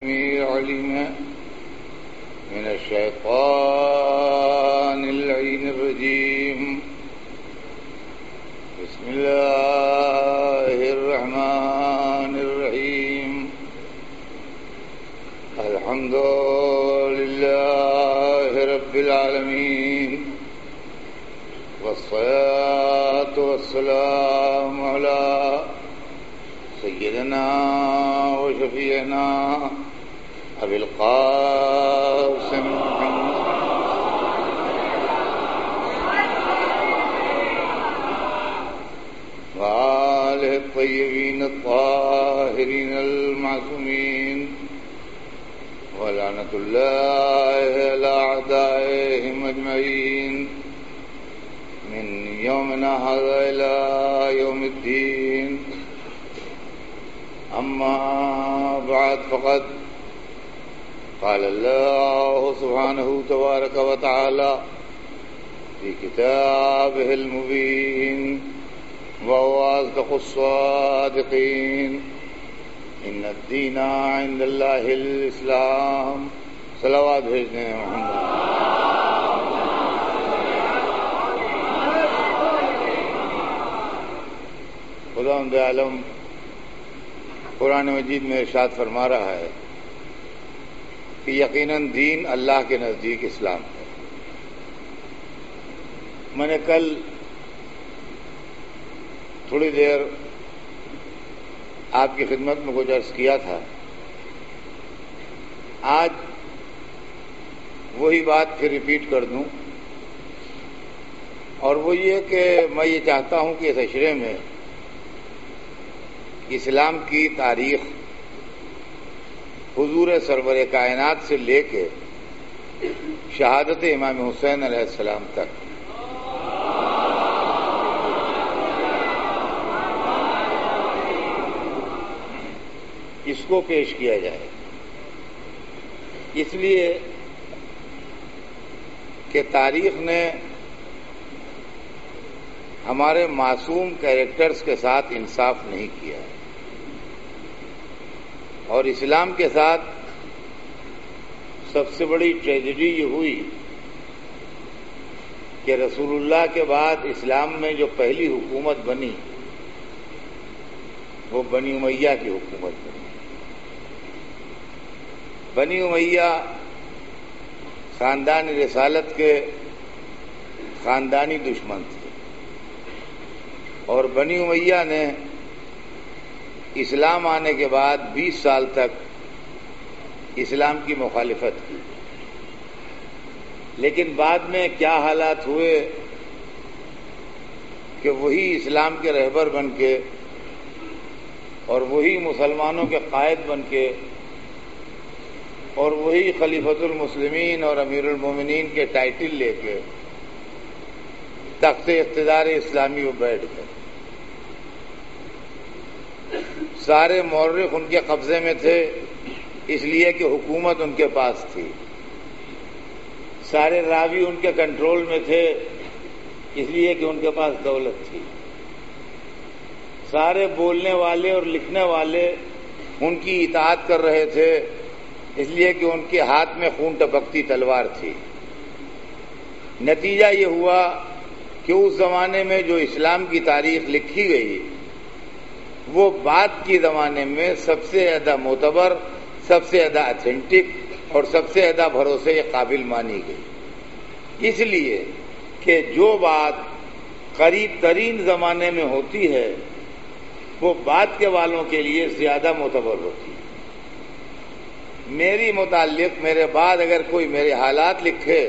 العليم من الشيطان اللعين الرجيم. بسم الله الرحمن الرحيم. الحمد لله رب العالمين، والصلاة والسلام على سيدنا وشفيعنا أبي القاسم محمد وآله الطيبين الطاهرين المعصومين، ولعنة الله على أعدائهم أجمعين من يومنا هذا إلى يوم الدين. أما بعد، فقد قال الله سبحانه تبارك وتعالى في كتابه المبين وهو أصدق الصادقين: إن الدين عند الله الإسلام. صلوات بھیجنے ہیں محمد. خداوند عالم قرآن مجید میں ارشاد فرما رہا ہے کہ یقیناً دین اللہ کے نزدیک اسلام ہے. میں نے کل تھوڑی دیر آپ کی خدمت میں کچھ عرض کیا تھا. آج وہی بات پھر ریپیٹ کر دوں، اور وہ یہ کہ میں یہ چاہتا ہوں کہ اس عشرے میں اسلام کی تاریخ حضور سرور کائنات سے لے کے شہادت امام حسین علیہ السلام تک اس کو پیش کیا جائے، اس لیے کہ تاریخ نے ہمارے معصوم کیریکٹرز کے ساتھ انصاف نہیں کیا ہے، اور اسلام کے ساتھ سب سے بڑی ٹریجڈی یہ ہوئی کہ رسول اللہ کے بعد اسلام میں جو پہلی حکومت بنی وہ بنی امیہ کی حکومت بنی. بنی امیہ خاندان رسالت کے خاندانی دشمن تھے، اور بنی امیہ نے اسلام آنے کے بعد 20 سال تک اسلام کی مخالفت کی. لیکن بعد میں کیا حالات ہوئے کہ وہی اسلام کے رہبر بن کے اور وہی مسلمانوں کے قائد بن کے اور وہی خلیفۃ المسلمین اور امیر المومنین کے ٹائٹل لے کے تخت اقتدار اسلامی میں بیٹھ گئے. سارے مورخ ان کے قبضے میں تھے اس لیے کہ حکومت ان کے پاس تھی. سارے راوی ان کے کنٹرول میں تھے اس لیے کہ ان کے پاس دولت تھی. سارے بولنے والے اور لکھنے والے ان کی اطاعت کر رہے تھے اس لیے کہ ان کے ہاتھ میں خون ٹپکتی تلوار تھی. نتیجہ یہ ہوا کہ اس زمانے میں جو اسلام کی تاریخ لکھی گئی وہ بعد کے زمانے میں سب سے زیادہ معتبر، سب سے زیادہ اتھینٹک اور سب سے زیادہ بھروسے کے قابل مانی گئی، اس لیے کہ جو بات قریب ترین زمانے میں ہوتی ہے وہ بعد کے والوں کے لیے زیادہ معتبر ہوتی ہے. میری متعلق میرے بعد اگر کوئی میرے حالات لکھے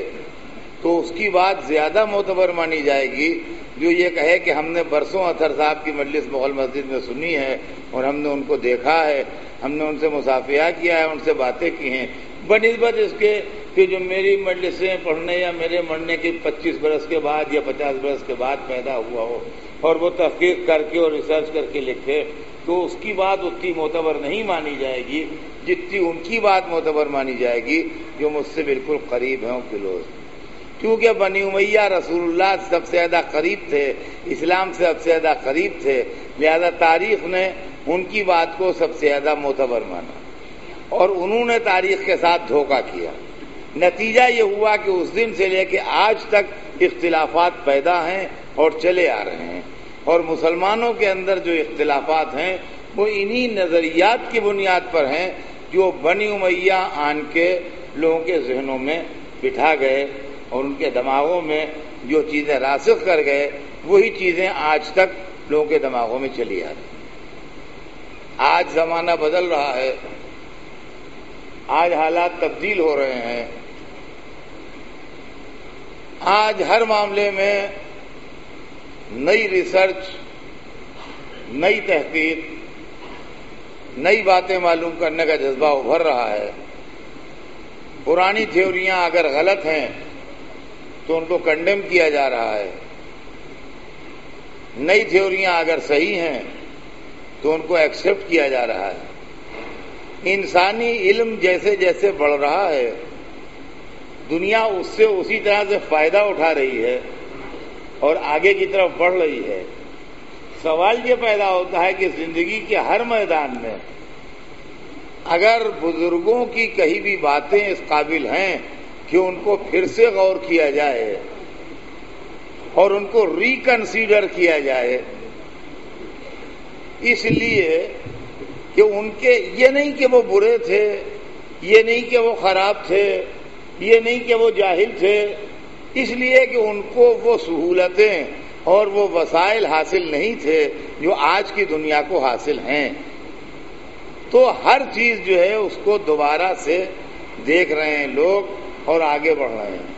تو اس کی بات زیادہ معتبر مانی جائے گی جو یہ کہے کہ ہم نے برسوں اطہر صاحب کی مجلس مغل مسجد میں سنی ہے اور ہم نے ان کو دیکھا ہے، ہم نے ان سے مصافحہ کیا ہے، ان سے باتیں کی ہیں، بنسبت اس کے کہ جو میری مجلسیں پڑھنے یا میرے مرنے کے 25 برس کے بعد یا 50 برس کے بعد پیدا ہوا ہو اور وہ تحقیق کر کے اور ریسرچ کر کے لکھے تو اس کی بات اتنی معتبر نہیں مانی جائے گی جتنی ان کی بات معتبر مانی جائے گی جو مجھ سے بالکل قریب ہیں کلوز. کیونکہ بنی امیہ رسول اللہ سے سب سے زیادہ قریب تھے، اسلام سے سب سے زیادہ قریب تھے، لہذا تاریخ نے ان کی بات کو سب سے زیادہ معتبر مانا. اور انہوں نے تاریخ کے ساتھ دھوکہ کیا. نتیجہ یہ ہوا کہ اس دن سے لے کے آج تک اختلافات پیدا ہیں اور چلے آ رہے ہیں، اور مسلمانوں کے اندر جو اختلافات ہیں وہ انہی نظریات کی بنیاد پر ہیں جو بنی امیہ آن کے لوگوں کے ذہنوں میں بٹھا گئے اور ان کے دماغوں میں جو چیزیں راسخ کر گئے وہی چیزیں آج تک لوگوں کے دماغوں میں چلی آ رہی. آج زمانہ بدل رہا ہے، آج حالات تبدیل ہو رہے ہیں. آج ہر معاملے میں نئی ریسرچ، نئی تحقیق، نئی باتیں معلوم کرنے کا جذبہ ابھر رہا ہے. پرانی تھیوریاں اگر غلط ہیں تو ان کو کنڈیم کیا جا رہا ہے، نئی تھیوریاں اگر صحیح ہیں تو ان کو ایکسیپٹ کیا جا رہا ہے. انسانی علم جیسے جیسے بڑھ رہا ہے دنیا اس سے اسی طرح سے فائدہ اٹھا رہی ہے اور آگے کی طرف بڑھ رہی ہے. سوال یہ پیدا ہوتا ہے کہ زندگی کے ہر میدان میں اگر بزرگوں کی کہی بھی باتیں اس قابل ہیں کہ ان کو پھر سے غور کیا جائے اور ان کو ریکنسیڈر کیا جائے، اس لیے کہ ان کے یہ نہیں کہ وہ برے تھے، یہ نہیں کہ وہ خراب تھے، یہ نہیں کہ وہ جاہل تھے، اس لیے کہ ان کو وہ سہولتیں اور وہ وسائل حاصل نہیں تھے جو آج کی دنیا کو حاصل ہیں. تو ہر چیز جو ہے اس کو دوبارہ سے دیکھ رہے ہیں لوگ اور آگے بڑھ رہے ہیں.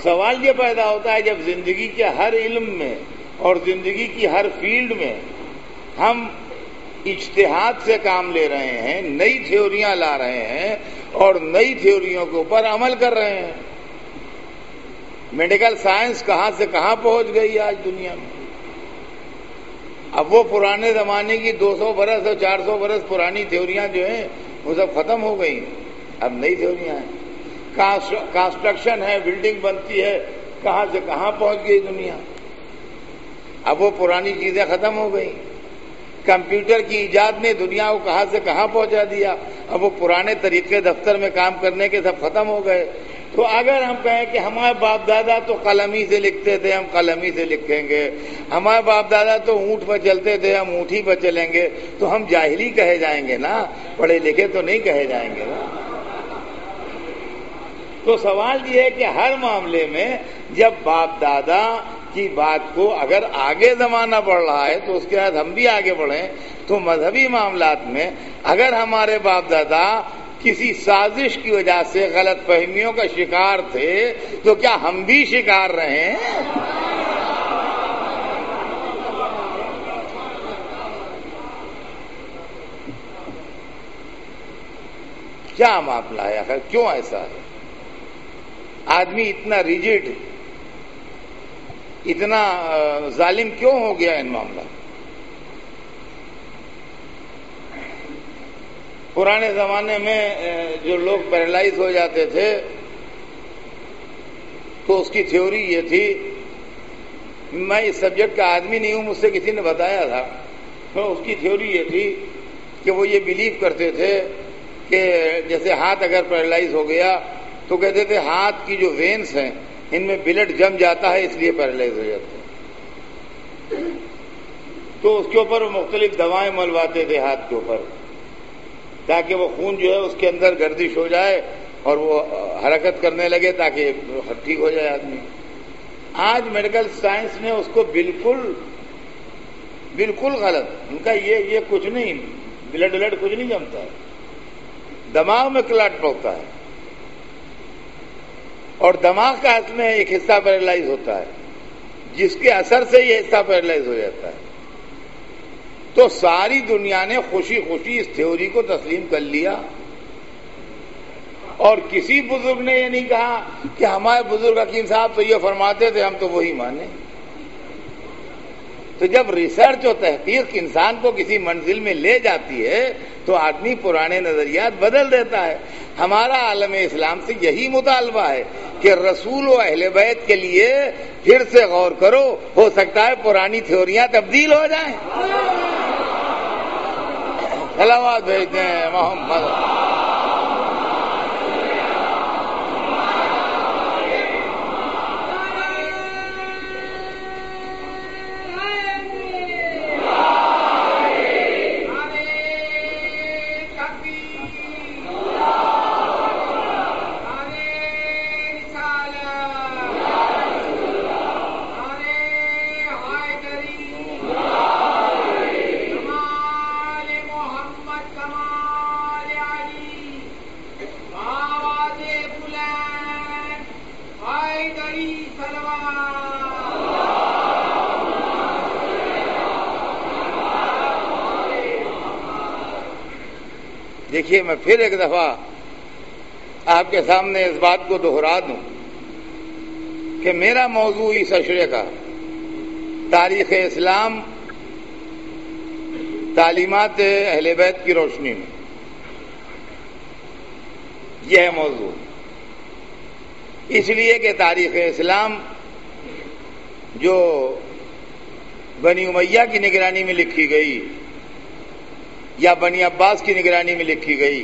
سوال یہ پیدا ہوتا ہے جب زندگی کے ہر علم میں اور زندگی کی ہر فیلڈ میں ہم اجتہاد سے کام لے رہے ہیں، نئی تھیوریاں لا رہے ہیں اور نئی تھیوریوں کے اوپر عمل کر رہے ہیں. میڈیکل سائنس کہاں سے کہاں پہنچ گئی آج دنیا میں. اب وہ پرانے زمانے کی 200 برس اور 400 برس پرانی تھیوریاں جو ہیں وہ سب ختم ہو گئی، اب نئی تھیوریاں ہیں. کنسٹرکشن ہے، بلڈنگ بنتی ہے، کہاں سے کہاں پہنچ گئی دنیا. اب وہ پرانی چیزیں ختم ہو گئی. کمپیوٹر کی ایجاد نے دنیا کو کہاں سے کہاں پہنچا دیا. اب وہ پرانے طریقے دفتر میں کام کرنے کے سب ختم ہو گئے. تو اگر ہم کہیں کہ ہمارے باپ دادا تو قلمی سے لکھتے تھے، ہم قلمی سے لکھیں گے، ہمارے باپ دادا تو اونٹ پر چلتے تھے، ہم اونٹھی پر چلیں گے، تو ہم جاہلی کہے جائیں گے نا، پڑھے لکھے تو نہیں کہے جائیں گے نا. تو سوال یہ ہے کہ ہر معاملے میں جب باپ دادا کی بات کو اگر آگے زمانہ بڑھ رہا ہے تو اس کے بعد ہم بھی آگے بڑھیں. تو مذہبی معاملات میں اگر ہمارے باپ دادا کسی سازش کی وجہ سے غلط فہمیوں کا شکار تھے تو کیا ہم بھی شکار رہے ہیں؟ کیا معاملہ ہے آخر؟ کیوں ایسا ہے؟ آدمی اتنا ریجڈ، اتنا ظالم کیوں ہو گیا ان معاملات؟ پرانے زمانے میں جو لوگ پیرالائز ہو جاتے تھے تو اس کی تھیوری یہ تھی، میں اس سبجیکٹ کا آدمی نہیں ہوں، مجھ سے کسی نے بتایا تھا، تو اس کی تھیوری یہ تھی کہ وہ یہ بلیو کرتے تھے کہ جیسے ہاتھ اگر پیرالائز ہو گیا تو کہتے تھے ہاتھ کی جو وینس ہیں ان میں بلڈ جم جاتا ہے اس لیے پیرالائز ہو جاتے ہیں. تو اس کے اوپر وہ مختلف دوائیں ملواتے تھے ہاتھ کے اوپر تاکہ وہ خون جو ہے اس کے اندر گردش ہو جائے اور وہ حرکت کرنے لگے تاکہ ٹھیک ہو جائے آدمی. آج میڈیکل سائنس نے اس کو بالکل غلط، ان کا یہ کچھ نہیں، بلڈ کچھ نہیں جمتا ہے، دماغ میں کلاٹ پڑتا ہے اور دماغ کا اصل میں ایک حصہ پیرالائز ہوتا ہے جس کے اثر سے یہ حصہ پیرالائز ہو جاتا ہے. تو ساری دنیا نے خوشی خوشی اس تھیوری کو تسلیم کر لیا اور کسی بزرگ نے یہ نہیں کہا کہ ہمارے بزرگ حکیم صاحب تو یہ فرماتے تھے ہم تو وہی مانیں. تو جب ریسرچ اور تحقیق انسان کو کسی منزل میں لے جاتی ہے تو آدمی پرانے نظریات بدل دیتا ہے. ہمارا عالم اسلام سے یہی مطالبہ ہے کہ رسول و اہل بیت کے لیے پھر سے غور کرو، ہو سکتا ہے پرانی تھیوریاں تبدیل ہو جائیں. صلوات بھیجتے ہیں محمد. دیکھیے، میں پھر ایک دفعہ آپ کے سامنے اس بات کو دہرا دوں کہ میرا موضوع اس اشرے کا تاریخ اسلام تعلیمات اہل بیت کی روشنی میں، یہ ہے موضوع. اس لیے کہ تاریخ اسلام جو بنی امیہ کی نگرانی میں لکھی گئی یا بنی عباس کی نگرانی میں لکھی گئی،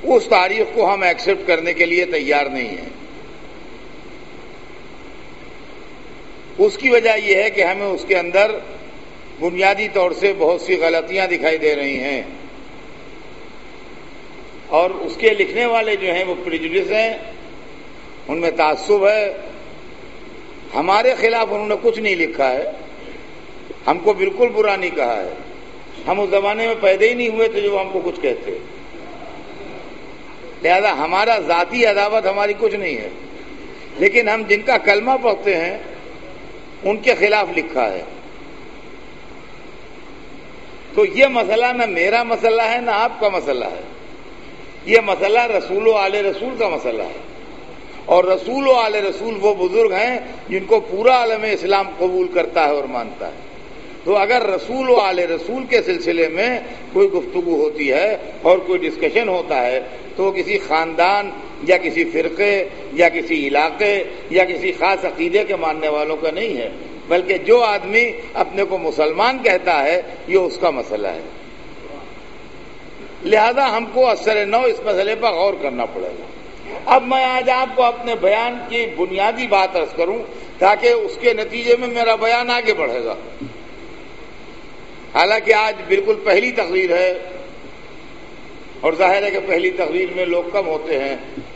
اس تاریخ کو ہم ایکسپٹ کرنے کے لیے تیار نہیں ہیں. اس کی وجہ یہ ہے کہ ہمیں اس کے اندر بنیادی طور سے بہت سی غلطیاں دکھائی دے رہی ہیں، اور اس کے لکھنے والے جو ہیں وہ پریجوڈس ہیں، ان میں تعصب ہے. ہمارے خلاف انہوں نے کچھ نہیں لکھا ہے، ہم کو بالکل برا نہیں کہا ہے. ہم اس زمانے میں پیدا ہی نہیں ہوئے تھے جو ہم کو کچھ کہتے، لہذا ہمارا ذاتی عداوت ہماری کچھ نہیں ہے، لیکن ہم جن کا کلمہ پڑھتے ہیں ان کے خلاف لکھا ہے. تو یہ مسئلہ نہ میرا مسئلہ ہے نہ آپ کا مسئلہ ہے، یہ مسئلہ رسول و آل رسول کا مسئلہ ہے. اور رسول و آل رسول وہ بزرگ ہیں جن کو پورا عالم اسلام قبول کرتا ہے اور مانتا ہے. تو اگر رسول و آل رسول کے سلسلے میں کوئی گفتگو ہوتی ہے اور کوئی ڈسکشن ہوتا ہے تو کسی خاندان یا کسی فرقے یا کسی علاقے یا کسی خاص عقیدے کے ماننے والوں کا نہیں ہے، بلکہ جو آدمی اپنے کو مسلمان کہتا ہے یہ اس کا مسئلہ ہے. لہذا ہم کو اثر نو اس مسئلے پر غور کرنا پڑے گا. اب میں آج آپ کو اپنے بیان کی بنیادی بات عرض کروں تاکہ اس کے نتیجے میں میرا بیان آگے بڑھے گا. حالانکہ آج بالکل پہلی تقریر ہے اور ظاہر ہے کہ پہلی تقریر میں لوگ کم ہوتے ہیں.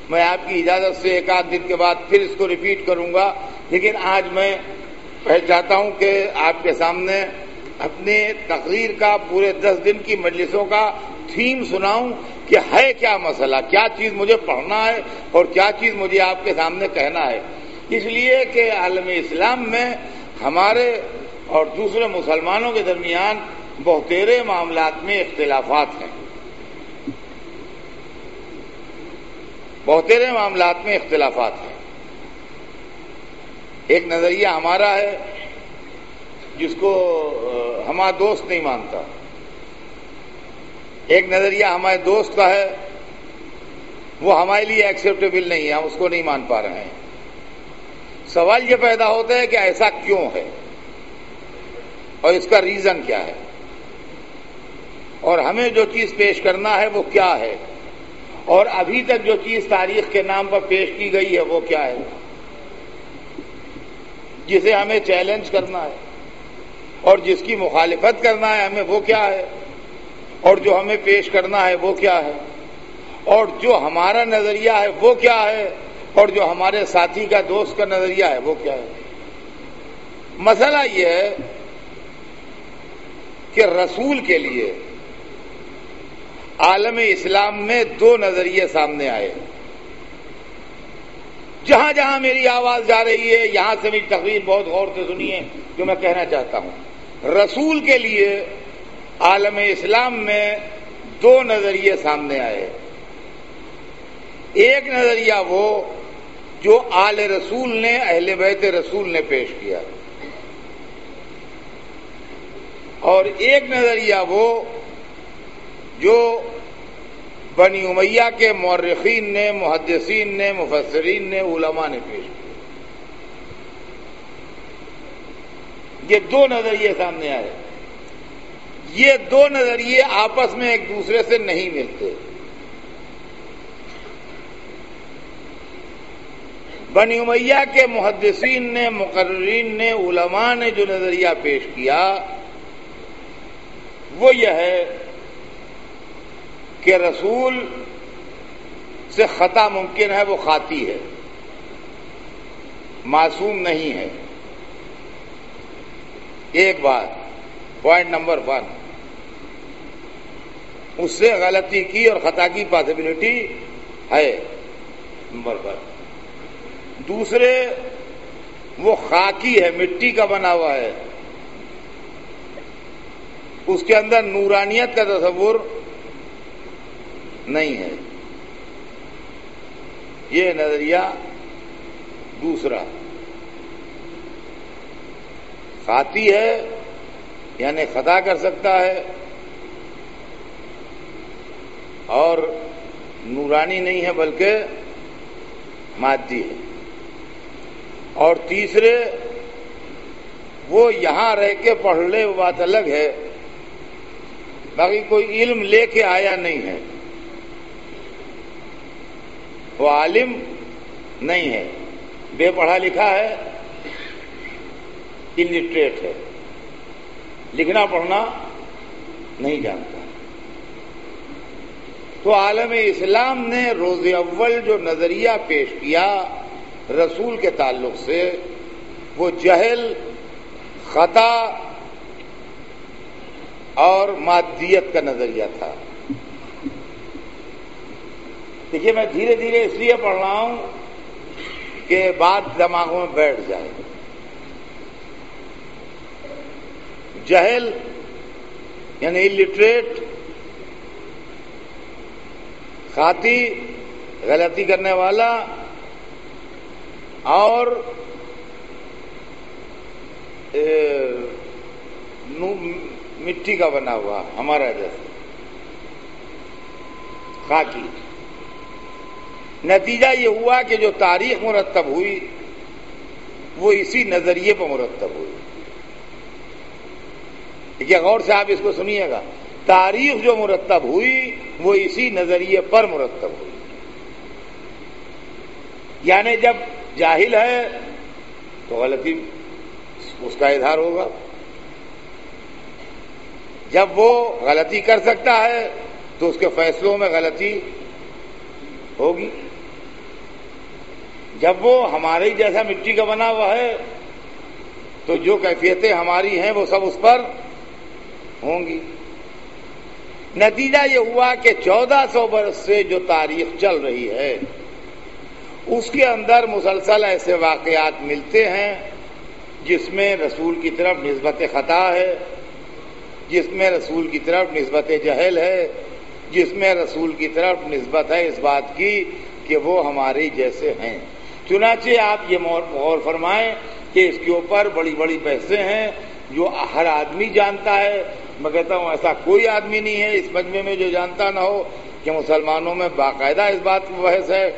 میں آپ کی اجازت سے ایک آدھ دن کے بعد پھر اس کو ریپیٹ کروں گا، لیکن آج میں چاہتا ہوں کہ آپ کے سامنے اپنے تقریر کا پورے 10 دن کی مجلسوں کا تھیم سناؤں کہ ہے کیا مسئلہ، کیا چیز مجھے پڑھنا ہے اور کیا چیز مجھے آپ کے سامنے کہنا ہے. اس لیے کہ عالم اسلام میں ہمارے اور دوسرے مسلمانوں کے درمیان بہتیرے معاملات میں اختلافات ہیں، بہتیرے معاملات میں اختلافات ہیں. ایک نظریہ ہمارا ہے جس کو ہمارا دوست نہیں مانتا، ایک نظریہ ہمارے دوست کا ہے وہ ہمارے لیے ایکسیپٹیبل نہیں ہے، ہم اس کو نہیں مان پا رہے ہیں. سوال یہ پیدا ہوتا ہے کہ ایسا کیوں ہے اور اس کا ریزن کیا ہے، اور ہمیں جو چیز پیش کرنا ہے وہ کیا ہے، اور ابھی تک جو چیز تاریخ کے نام پر پیش کی گئی ہے وہ کیا ہے جسے ہمیں چیلنج کرنا ہے، اور جس کی مخالفت کرنا ہے ہمیں وہ کیا ہے، اور جو ہمیں پیش کرنا ہے وہ کیا ہے، اور جو ہمارا نظریہ ہے وہ کیا ہے، اور جو ہمارے ساتھی کا دوست کا نظریہ ہے وہ کیا ہے. مسئلہ یہ ہے کہ رسول کے لیے عالم اسلام میں 2 نظریے سامنے آئے. جہاں جہاں میری آواز جا رہی ہے یہاں سے میری تقریر بہت غور سے سنیے جو میں کہنا چاہتا ہوں. رسول کے لیے عالم اسلام میں 2 نظریے سامنے آئے. ایک نظریہ وہ جو آل رسول نے، اہل بیت رسول نے پیش کیا، اور ایک نظریہ وہ جو بنی امیہ کے مورخین نے، محدثین نے، مفسرین نے، علماء نے پیش کیا. یہ 2 نظریے سامنے آئے. یہ دو نظریے آپس میں ایک دوسرے سے نہیں ملتے. بنی امیہ کے محدثین نے، مقررین نے، علماء نے جو نظریہ پیش کیا وہ یہ ہے کہ رسول سے خطا ممکن ہے، وہ خاطی ہے، معصوم نہیں ہے. ایک بات، پوائنٹ نمبر 1، اس سے غلطی کی اور خطا کی پاسبلٹی ہے، نمبر 1. دوسرے، وہ خاکی ہے، مٹی کا بنا ہوا ہے، اس کے اندر نورانیت کا تصور نہیں ہے. یہ نظریہ دوسرا. خاطی ہے یعنی خطا کر سکتا ہے اور نورانی نہیں ہے بلکہ مادی ہے. اور تیسرے، وہ یہاں رہ کے پڑھ لے وہ بات الگ ہے، باقی کوئی علم لے کے آیا نہیں ہے، وہ عالم نہیں ہے، بے پڑھا لکھا ہے، الٹریٹ ہے، لکھنا پڑھنا نہیں جانتا. تو عالم اسلام نے روز اول جو نظریہ پیش کیا رسول کے تعلق سے، وہ جہل، خطا اور مادیت کا نظریہ تھا. دیکھیے، میں دھیرے دھیرے اس لیے پڑھ رہا ہوں کہ بات دماغوں میں بیٹھ جائے. جہل یعنی الٹریٹ، خاطی غلطی کرنے والا، اور مٹی کا بنا ہوا ہمارا جیسا خاکی. نتیجہ یہ ہوا کہ جو تاریخ مرتب ہوئی وہ اسی نظریے پر مرتب ہوئی. دیکھیے غور سے آپ اس کو سنیے گا، تاریخ جو مرتب ہوئی وہ اسی نظریے پر مرتب ہوئی. یعنی جب جاہل ہے تو غلطی اس کا اظہار ہوگا، جب وہ غلطی کر سکتا ہے تو اس کے فیصلوں میں غلطی ہوگی، جب وہ ہمارے جیسا مٹی کا بنا ہوا ہے تو جو کیفیتیں ہماری ہیں وہ سب اس پر ہوں گی. نتیجہ یہ ہوا کہ 1400 برس سے جو تاریخ چل رہی ہے اس کے اندر مسلسل ایسے واقعات ملتے ہیں جس میں رسول کی طرف نسبت خطا ہے، جس میں رسول کی طرف نسبت جہل ہے، جس میں رسول کی طرف نسبت ہے اس بات کی کہ وہ ہمارے جیسے ہیں. چنانچہ آپ یہ غور فرمائیں کہ اس کے اوپر بڑی بڑی بحثیں ہیں جو ہر آدمی جانتا ہے. میں کہتا ہوں ایسا کوئی آدمی نہیں ہے اس مجمع میں جو جانتا نہ ہو کہ مسلمانوں میں باقاعدہ اس بات کی بحث ہے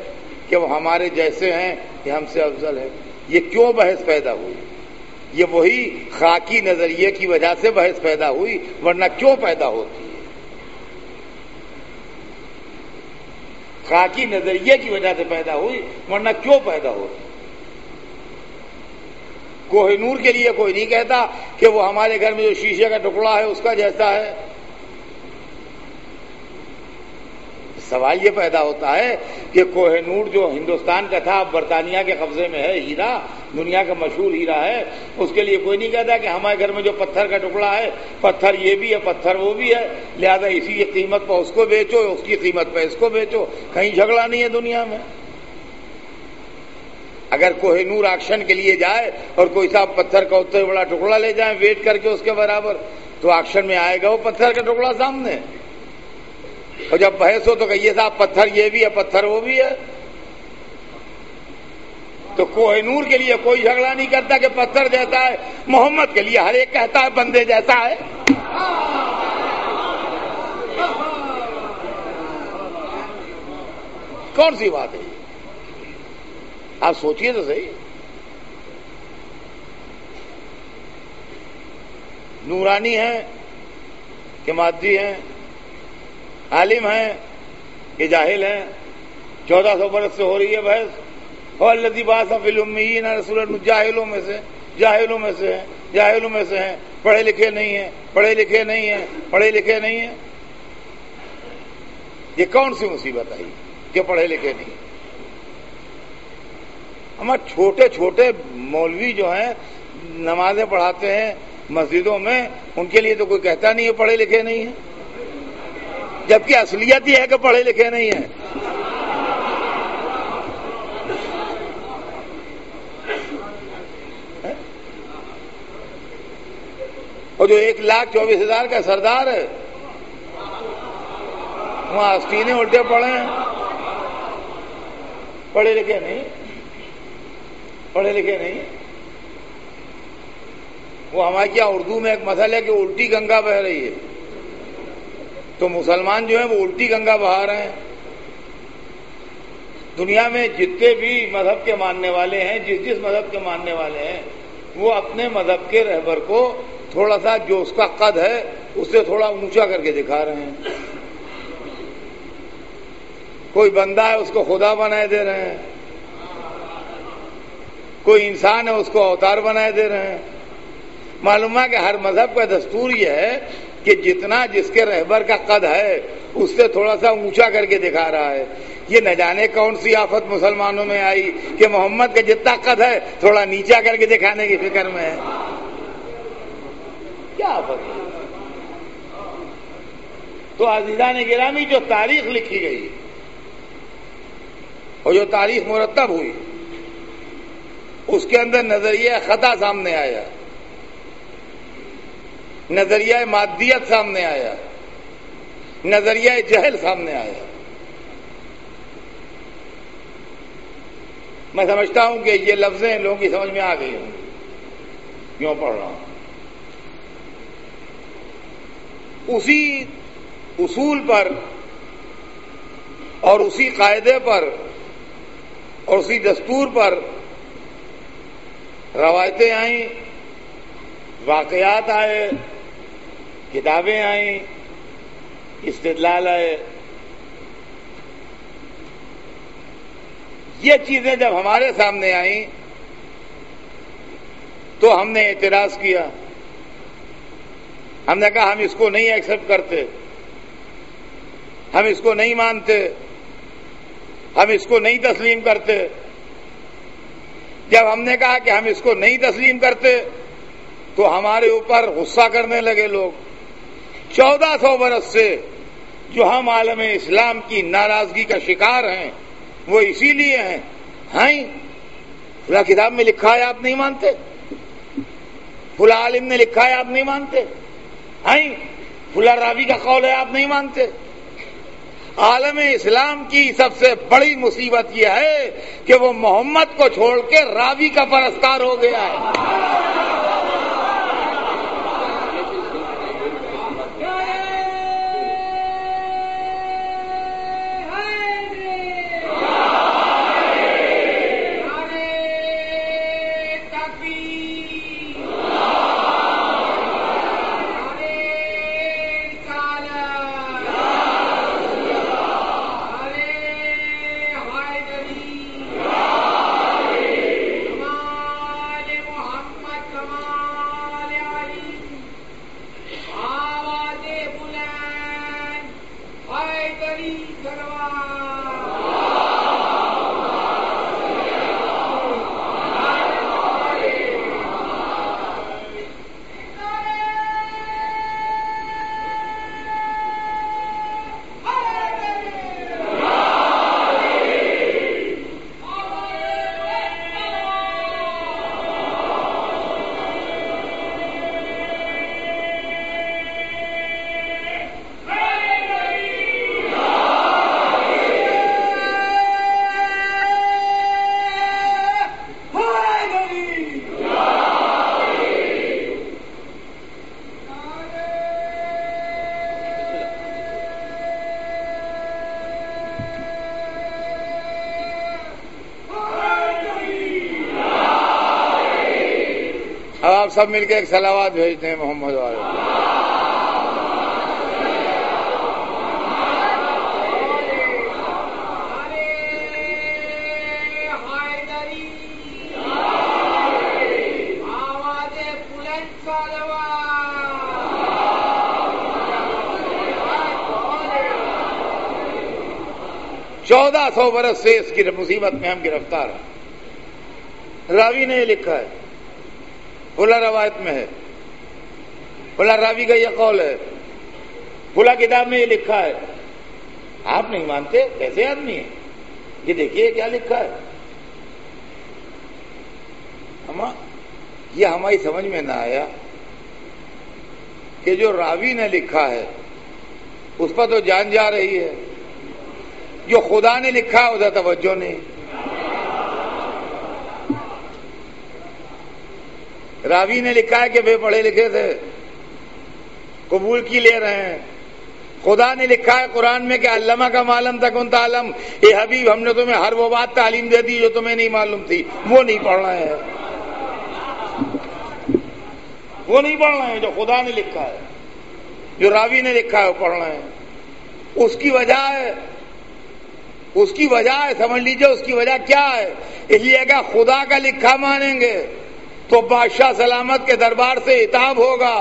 کہ وہ ہمارے جیسے ہیں کہ ہم سے افضل ہے. یہ کیوں بحث پیدا ہوئی؟ یہ وہی خاکی نظریے کی وجہ سے بحث پیدا ہوئی، ورنہ کیوں پیدا ہوتی ہے؟ خاکی نظریے کی وجہ سے پیدا ہوئی، ورنہ کیوں پیدا ہوتی؟ کوہ نور کے لیے کوئی نہیں کہتا کہ وہ ہمارے گھر میں جو شیشے کا ٹکڑا ہے اس کا جیسا ہے. سوال یہ پیدا ہوتا ہے کہ کوہ نور جو ہندوستان کا تھا اب برطانیہ کے قبضے میں ہے، ہیرا دنیا کا مشہور ہیرا ہے، اس کے لیے کوئی نہیں کہتا کہ ہمارے گھر میں جو پتھر کا ٹکڑا ہے، پتھر یہ بھی ہے پتھر وہ بھی ہے، لہذا اسی کی قیمت پر اس کو بیچو، اس کی قیمت پہ اس کو بیچو. کہیں جھگڑا نہیں ہے دنیا میں. اگر کوہ نور آکشن کے لیے جائے اور کوئی صاحب پتھر کا اتنا بڑا ٹکڑا لے جائیں ویٹ کر کے اس کے برابر، تو آکشن میں آئے گا وہ پتھر کا ٹکڑا سامنے. اور جب بحث ہو تو کہیے صاحب پتھر یہ بھی ہے پتھر وہ بھی ہے. تو کوہ نور کے لیے کوئی جھگڑا نہیں کرتا کہ پتھر جیسا ہے، محمد کے لیے ہر ایک کہتا ہے بندے جیسا ہے. کون سی بات ہے؟ آپ سوچئے تو صحیح. نورانی ہے کہ مادی ہیں، عالم ہیں کہ جاہل ہیں. 1400 برس سے ہو رہی ہے بحث. اور الذی بعث فی الامیین رسولا، جاہلوں میں سے ہیں، پڑھے لکھے نہیں ہیں، پڑھے لکھے نہیں ہیں. یہ کون سی مصیبت آئی کہ پڑھے لکھے نہیں؟ ہمارے چھوٹے چھوٹے مولوی جو ہیں نمازیں پڑھاتے ہیں مسجدوں میں، ان کے لیے تو کوئی کہتا نہیں ہے پڑھے لکھے نہیں ہیں، جبکہ اصلیت یہ ہے کہ پڑھے لکھے نہیں ہیں. اور جو 1,24,000 کا سردار ہے وہاں آستینے الٹے پڑے ہیں، پڑھے لکھے نہیں. وہ ہمارے کیا اردو میں ایک مسئلہ ہے کہ الٹی گنگا بہ رہی ہے، تو مسلمان جو ہیں وہ الٹی گنگا بہا رہے ہیں. دنیا میں جتنے بھی مذہب کے ماننے والے ہیں، جس مذہب کے ماننے والے ہیں، وہ اپنے مذہب کے رہبر کو تھوڑا سا جو اس کا قد ہے اس سے تھوڑا اونچا کر کے دکھا رہے ہیں. کوئی بندہ ہے اس کو خدا بنائے دے رہے ہیں، کوئی انسان ہے اس کو اوتار بنائے دے رہے ہیں. معلوم ہے کہ ہر مذہب کا دستور یہ ہے کہ جتنا جس کے رہبر کا قد ہے اس سے تھوڑا سا اونچا کر کے دکھا رہا ہے. یہ نہ جانے کون سی آفت مسلمانوں میں آئی کہ محمد کا جتنا قد ہے تھوڑا نیچا کر کے دکھانے کی فکر میں ہے. کیا آفت ہے؟ تو عزیزان گرامی، جو تاریخ لکھی گئی اور جو تاریخ مرتب ہوئی اس کے اندر نظریہ خطا سامنے آیا، نظریہ مادیت سامنے آیا، نظریہ جہل سامنے آیا. میں سمجھتا ہوں کہ یہ لفظیں لوگوں کی سمجھ میں آ گئی ہوں، کیوں پڑھ رہا ہوں. اسی اصول پر اور اسی قاعدے پر اور اسی دستور پر روایتیں آئیں، واقعات آئے، کتابیں آئیں، استدلال آئے. یہ چیزیں جب ہمارے سامنے آئیں تو ہم نے اعتراض کیا. ہم نے کہا ہم اس کو نہیں ایکسپٹ کرتے، ہم اس کو نہیں مانتے، ہم اس کو نہیں تسلیم کرتے. جب ہم نے کہا کہ ہم اس کو نہیں تسلیم کرتے تو ہمارے اوپر غصہ کرنے لگے لوگ. 1400 برس سے جو ہم عالم اسلام کی ناراضگی کا شکار ہیں وہ اسی لیے ہیں. فلاں کتاب میں لکھا ہے آپ نہیں مانتے، فلاں عالم نے لکھا ہے آپ نہیں مانتے، فلاں راوی کا قول ہے آپ نہیں مانتے. عالم اسلام کی سب سے بڑی مصیبت یہ ہے کہ وہ محمد کو چھوڑ کے راوی کا پرستار ہو گیا ہے. اب آپ سب مل کے ایک صلوات بھیجتے ہیں محمد والے. 1400 برس سے اس کی مصیبت میں ہم گرفتار ہیں۔ راوی نے یہ لکھا ہے، فلاں روایت میں ہے، فلاں راوی کا یہ قول ہے، فلاں کتاب میں یہ لکھا ہے۔ آپ نہیں مانتے؟ کیسے آدمی ہے یہ؟ دیکھیے کیا لکھا ہے۔ یہ ہماری سمجھ میں نہ آیا کہ جو راوی نے لکھا ہے اس پر تو جان جا رہی ہے، جو خدا نے لکھا ہے ادھر توجہ نہیں۔ راوی نے لکھا ہے کہ بے پڑھے لکھے تھے، قبول کی لے رہے ہیں۔ خدا نے لکھا ہے قرآن میں کہ علمہ کا معلوم تکن تعلم، اے حبیب ہم نے تمہیں ہر وہ بات تعلیم دے دی جو تمہیں نہیں معلوم تھی، وہ نہیں پڑھ رہے ہیں، وہ نہیں پڑھ رہے ہیں جو خدا نے لکھا ہے، جو راوی نے لکھا ہے وہ پڑھ رہے ہیں۔ اس کی وجہ ہے سمجھ لیجئے، اس کی وجہ کیا ہے؟ اس لیے کہ خدا کا لکھا مانیں گے تو بادشاہ سلامت کے دربار سے عتاب ہوگا،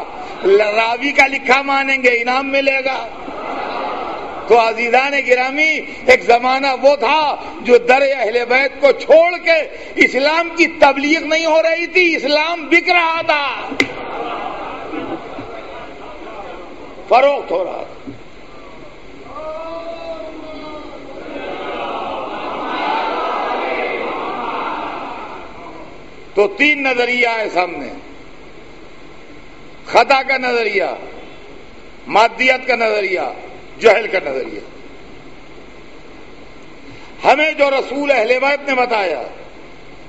راوی کا لکھا مانیں گے انعام ملے گا۔ تو عزیزان گرامی، ایک زمانہ وہ تھا جو در اہل بیت کو چھوڑ کے اسلام کی تبلیغ نہیں ہو رہی تھی، اسلام بک رہا تھا، فروخت ہو رہا تھا۔ تو 3 نظریہ ہے سامنے، خطا کا نظریہ، مادیت کا نظریہ، جہل کا نظریہ۔ ہمیں جو رسول اہل بیت نے بتایا،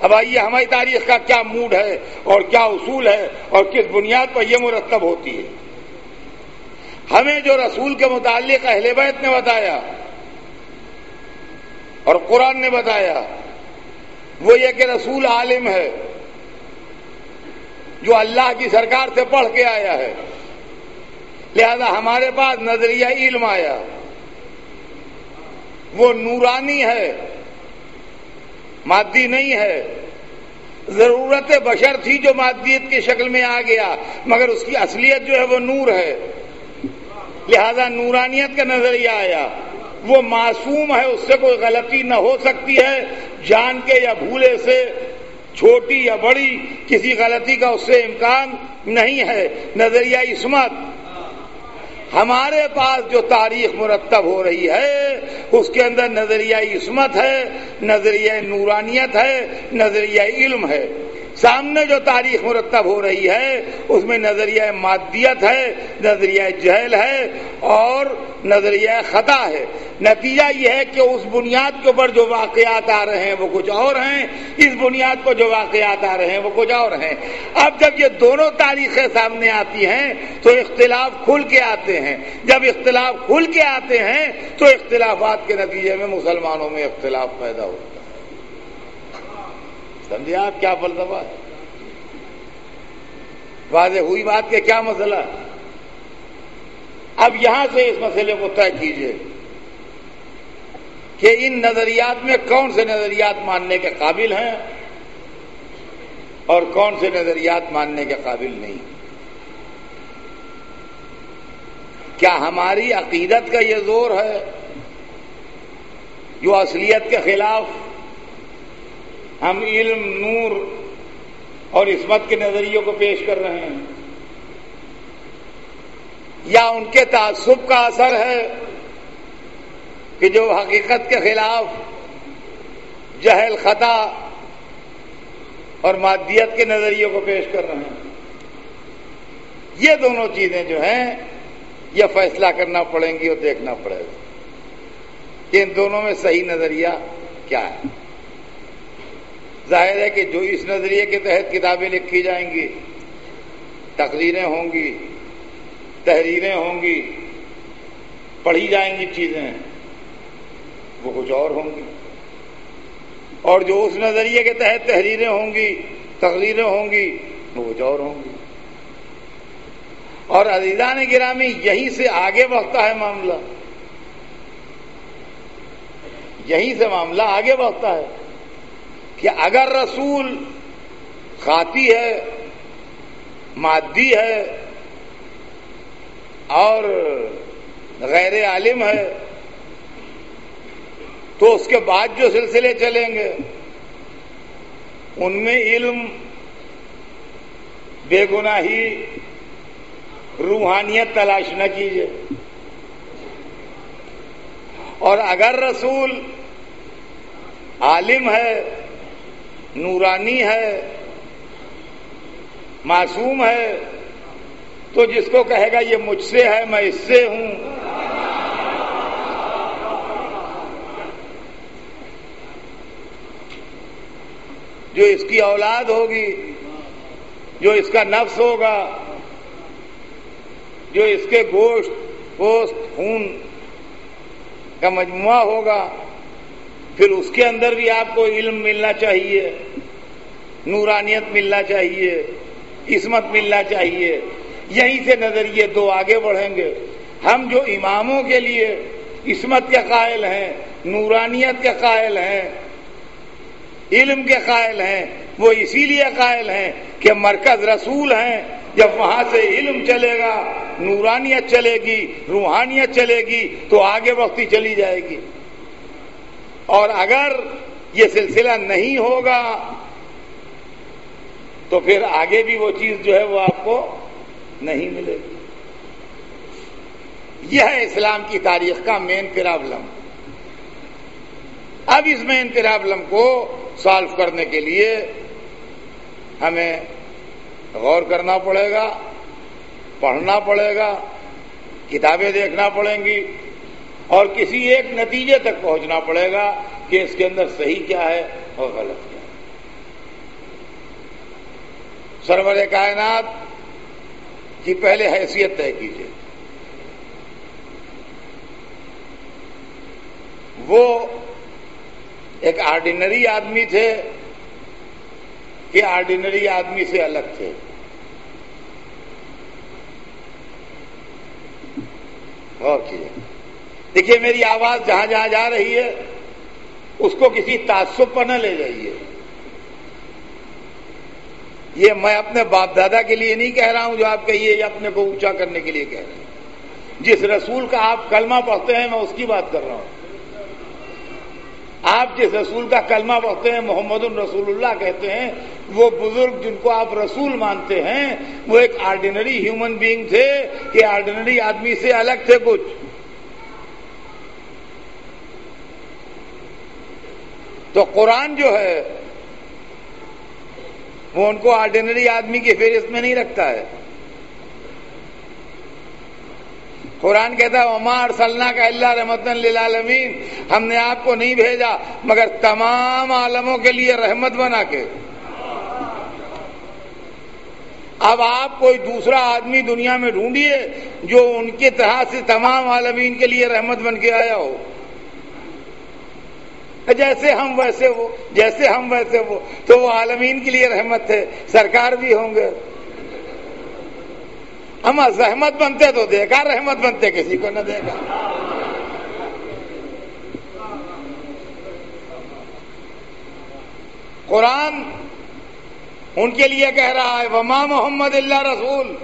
اب آئیے ہماری تاریخ کا کیا موڈ ہے اور کیا اصول ہے اور کس بنیاد پر یہ مرتب ہوتی ہے۔ ہمیں جو رسول کے متعلق اہل بیت نے بتایا اور قرآن نے بتایا وہ یہ کہ رسول عالم ہے، جو اللہ کی سرکار سے پڑھ کے آیا ہے، لہذا ہمارے پاس نظریہ علم آیا، وہ نورانی ہے، مادی نہیں ہے۔ ضرورت بشر تھی جو مادیت کی شکل میں آ گیا، مگر اس کی اصلیت جو ہے وہ نور ہے، لہذا نورانیت کا نظریہ آیا۔ وہ معصوم ہے، اس سے کوئی غلطی نہ ہو سکتی ہے، جان کے یا بھولے سے، چھوٹی یا بڑی، کسی غلطی کا اس سے امکان نہیں ہے، نظریہ عصمت۔ ہمارے پاس جو تاریخ مرتب ہو رہی ہے اس کے اندر نظریہ عصمت ہے، نظریہ نورانیت ہے، نظریہ علم ہے۔ سامنے جو تاریخ مرتب ہو رہی ہے اس میں نظریہ مادیت ہے، نظریہ جہل ہے اور نظریہ خطا ہے۔ نتیجہ یہ ہے کہ اس بنیاد کے اوپر جو واقعات آ رہے ہیں وہ کچھ اور ہیں، اس بنیاد پر جو واقعات آ رہے ہیں وہ کچھ اور ہیں۔ اب جب یہ دونوں تاریخیں سامنے آتی ہیں تو اختلاف کھل کے آتے ہیں، جب اختلاف کھل کے آتے ہیں تو اختلافات کے نتیجے میں مسلمانوں میں اختلاف پیدا ہوتا ہے۔ سمجھے آپ کیا فلسفہ ہے؟ واضح ہوئی بات کہ کیا مسئلہ ہے؟ اب یہاں سے اس مسئلے کو طے کیجئے کہ ان نظریات میں کون سے نظریات ماننے کے قابل ہیں اور کون سے نظریات ماننے کے قابل نہیں۔ کیا ہماری عقیدت کا یہ زور ہے جو اصلیت کے خلاف ہم علم، نور اور عصمت کے نظریوں کو پیش کر رہے ہیں، یا ان کے تعصب کا اثر ہے کہ جو حقیقت کے خلاف جہل، خطا اور مادیت کے نظریوں کو پیش کر رہے ہیں؟ یہ دونوں چیزیں جو ہیں یہ فیصلہ کرنا پڑیں گی اور دیکھنا پڑے گا کہ ان دونوں میں صحیح نظریہ کیا ہے۔ ظاہر ہے کہ جو اس نظریے کے تحت کتابیں لکھی جائیں گی، تقریریں ہوں گی، تحریریں ہوں گی، پڑھی جائیں گی چیزیں، وہ کچھ اور ہوں گی، اور جو اس نظریے کے تحت تحریریں ہوں گی، تقریریں ہوں گی، وہ کچھ اور ہوں گی۔ اور عزیزان گرامی یہیں سے آگے بڑھتا ہے معاملہ، یہیں سے معاملہ آگے بڑھتا ہے کہ اگر رسول خاطی ہے، مادی ہے اور غیر عالم ہے تو اس کے بعد جو سلسلے چلیں گے ان میں علم، بے گناہی، روحانیت تلاش نہ کیجیے. اور اگر رسول عالم ہے، نورانی ہے، معصوم ہے، تو جس کو کہے گا یہ مجھ سے ہے، میں اس سے ہوں، جو اس کی اولاد ہوگی، جو اس کا نفس ہوگا، جو اس کے گوشت پوست خون کا مجموعہ ہوگا، پھر اس کے اندر بھی آپ کو علم ملنا چاہیے، نورانیت ملنا چاہیے، عصمت ملنا چاہیے. یہیں سے نظریے دو آگے بڑھیں گے. ہم جو اماموں کے لیے عصمت کے قائل ہیں، نورانیت کے قائل ہیں، علم کے قائل ہیں، وہ اسی لیے قائل ہیں کہ مرکز رسول ہیں. جب وہاں سے علم چلے گا، نورانیت چلے گی، روحانیت چلے گی، تو آگے بڑھتی چلی جائے گی. اور اگر یہ سلسلہ نہیں ہوگا تو پھر آگے بھی وہ چیز جو ہے وہ آپ کو نہیں ملے گی. یہ ہے اسلام کی تاریخ کا مین پرابلم. اب اس مین پرابلم کو سالو کرنے کے لیے ہمیں غور کرنا پڑے گا، پڑھنا پڑے گا، کتابیں دیکھنا پڑیں گی، اور کسی ایک نتیجے تک پہنچنا پڑے گا کہ اس کے اندر صحیح کیا ہے اور غلط کیا ہے. سرور کائنات کی پہلے حیثیت طے کیجیے. وہ ایک آرڈینری آدمی تھے کہ آرڈینری آدمی سے الگ تھے. غور کیجیے. دیکھیے میری آواز جہاں جہاں جا رہی ہے اس کو کسی تعصب پر نہ لے جائیے. یہ میں اپنے باپ دادا کے لیے نہیں کہہ رہا ہوں جو آپ کہیے، یا اپنے کو اونچا کرنے کے لیے کہہ رہے ہیں. جس رسول کا آپ کلمہ پڑھتے ہیں میں اس کی بات کر رہا ہوں. آپ جس رسول کا کلمہ پڑھتے ہیں، محمد رسول اللہ کہتے ہیں، وہ بزرگ جن کو آپ رسول مانتے ہیں وہ ایک آرڈینری ہیومن بینگ تھے کہ آرڈینری آدمی سے الگ تھے کچھ. تو قرآن جو ہے وہ ان کو آرڈینری آدمی کی فہرست میں نہیں رکھتا ہے. قرآن کہتا ہے وما ارسلناک الا رحمۃ للعالمین، ہم نے آپ کو نہیں بھیجا مگر تمام عالموں کے لیے رحمت بنا کے. اب آپ کوئی دوسرا آدمی دنیا میں ڈھونڈیے جو ان کی طرح سے تمام عالمین کے لیے رحمت بن کے آیا ہو. جیسے ہم ویسے وہ، جیسے ہم ویسے وہ، تو وہ عالمین کے لیے رحمت ہے. سرکار بھی ہوں گے. ہم رحمت بنتے تو دیکھا، رحمت بنتے کسی کو نہ دیکھا. قرآن ان کے لیے کہہ رہا ہے وما محمد الا رسول،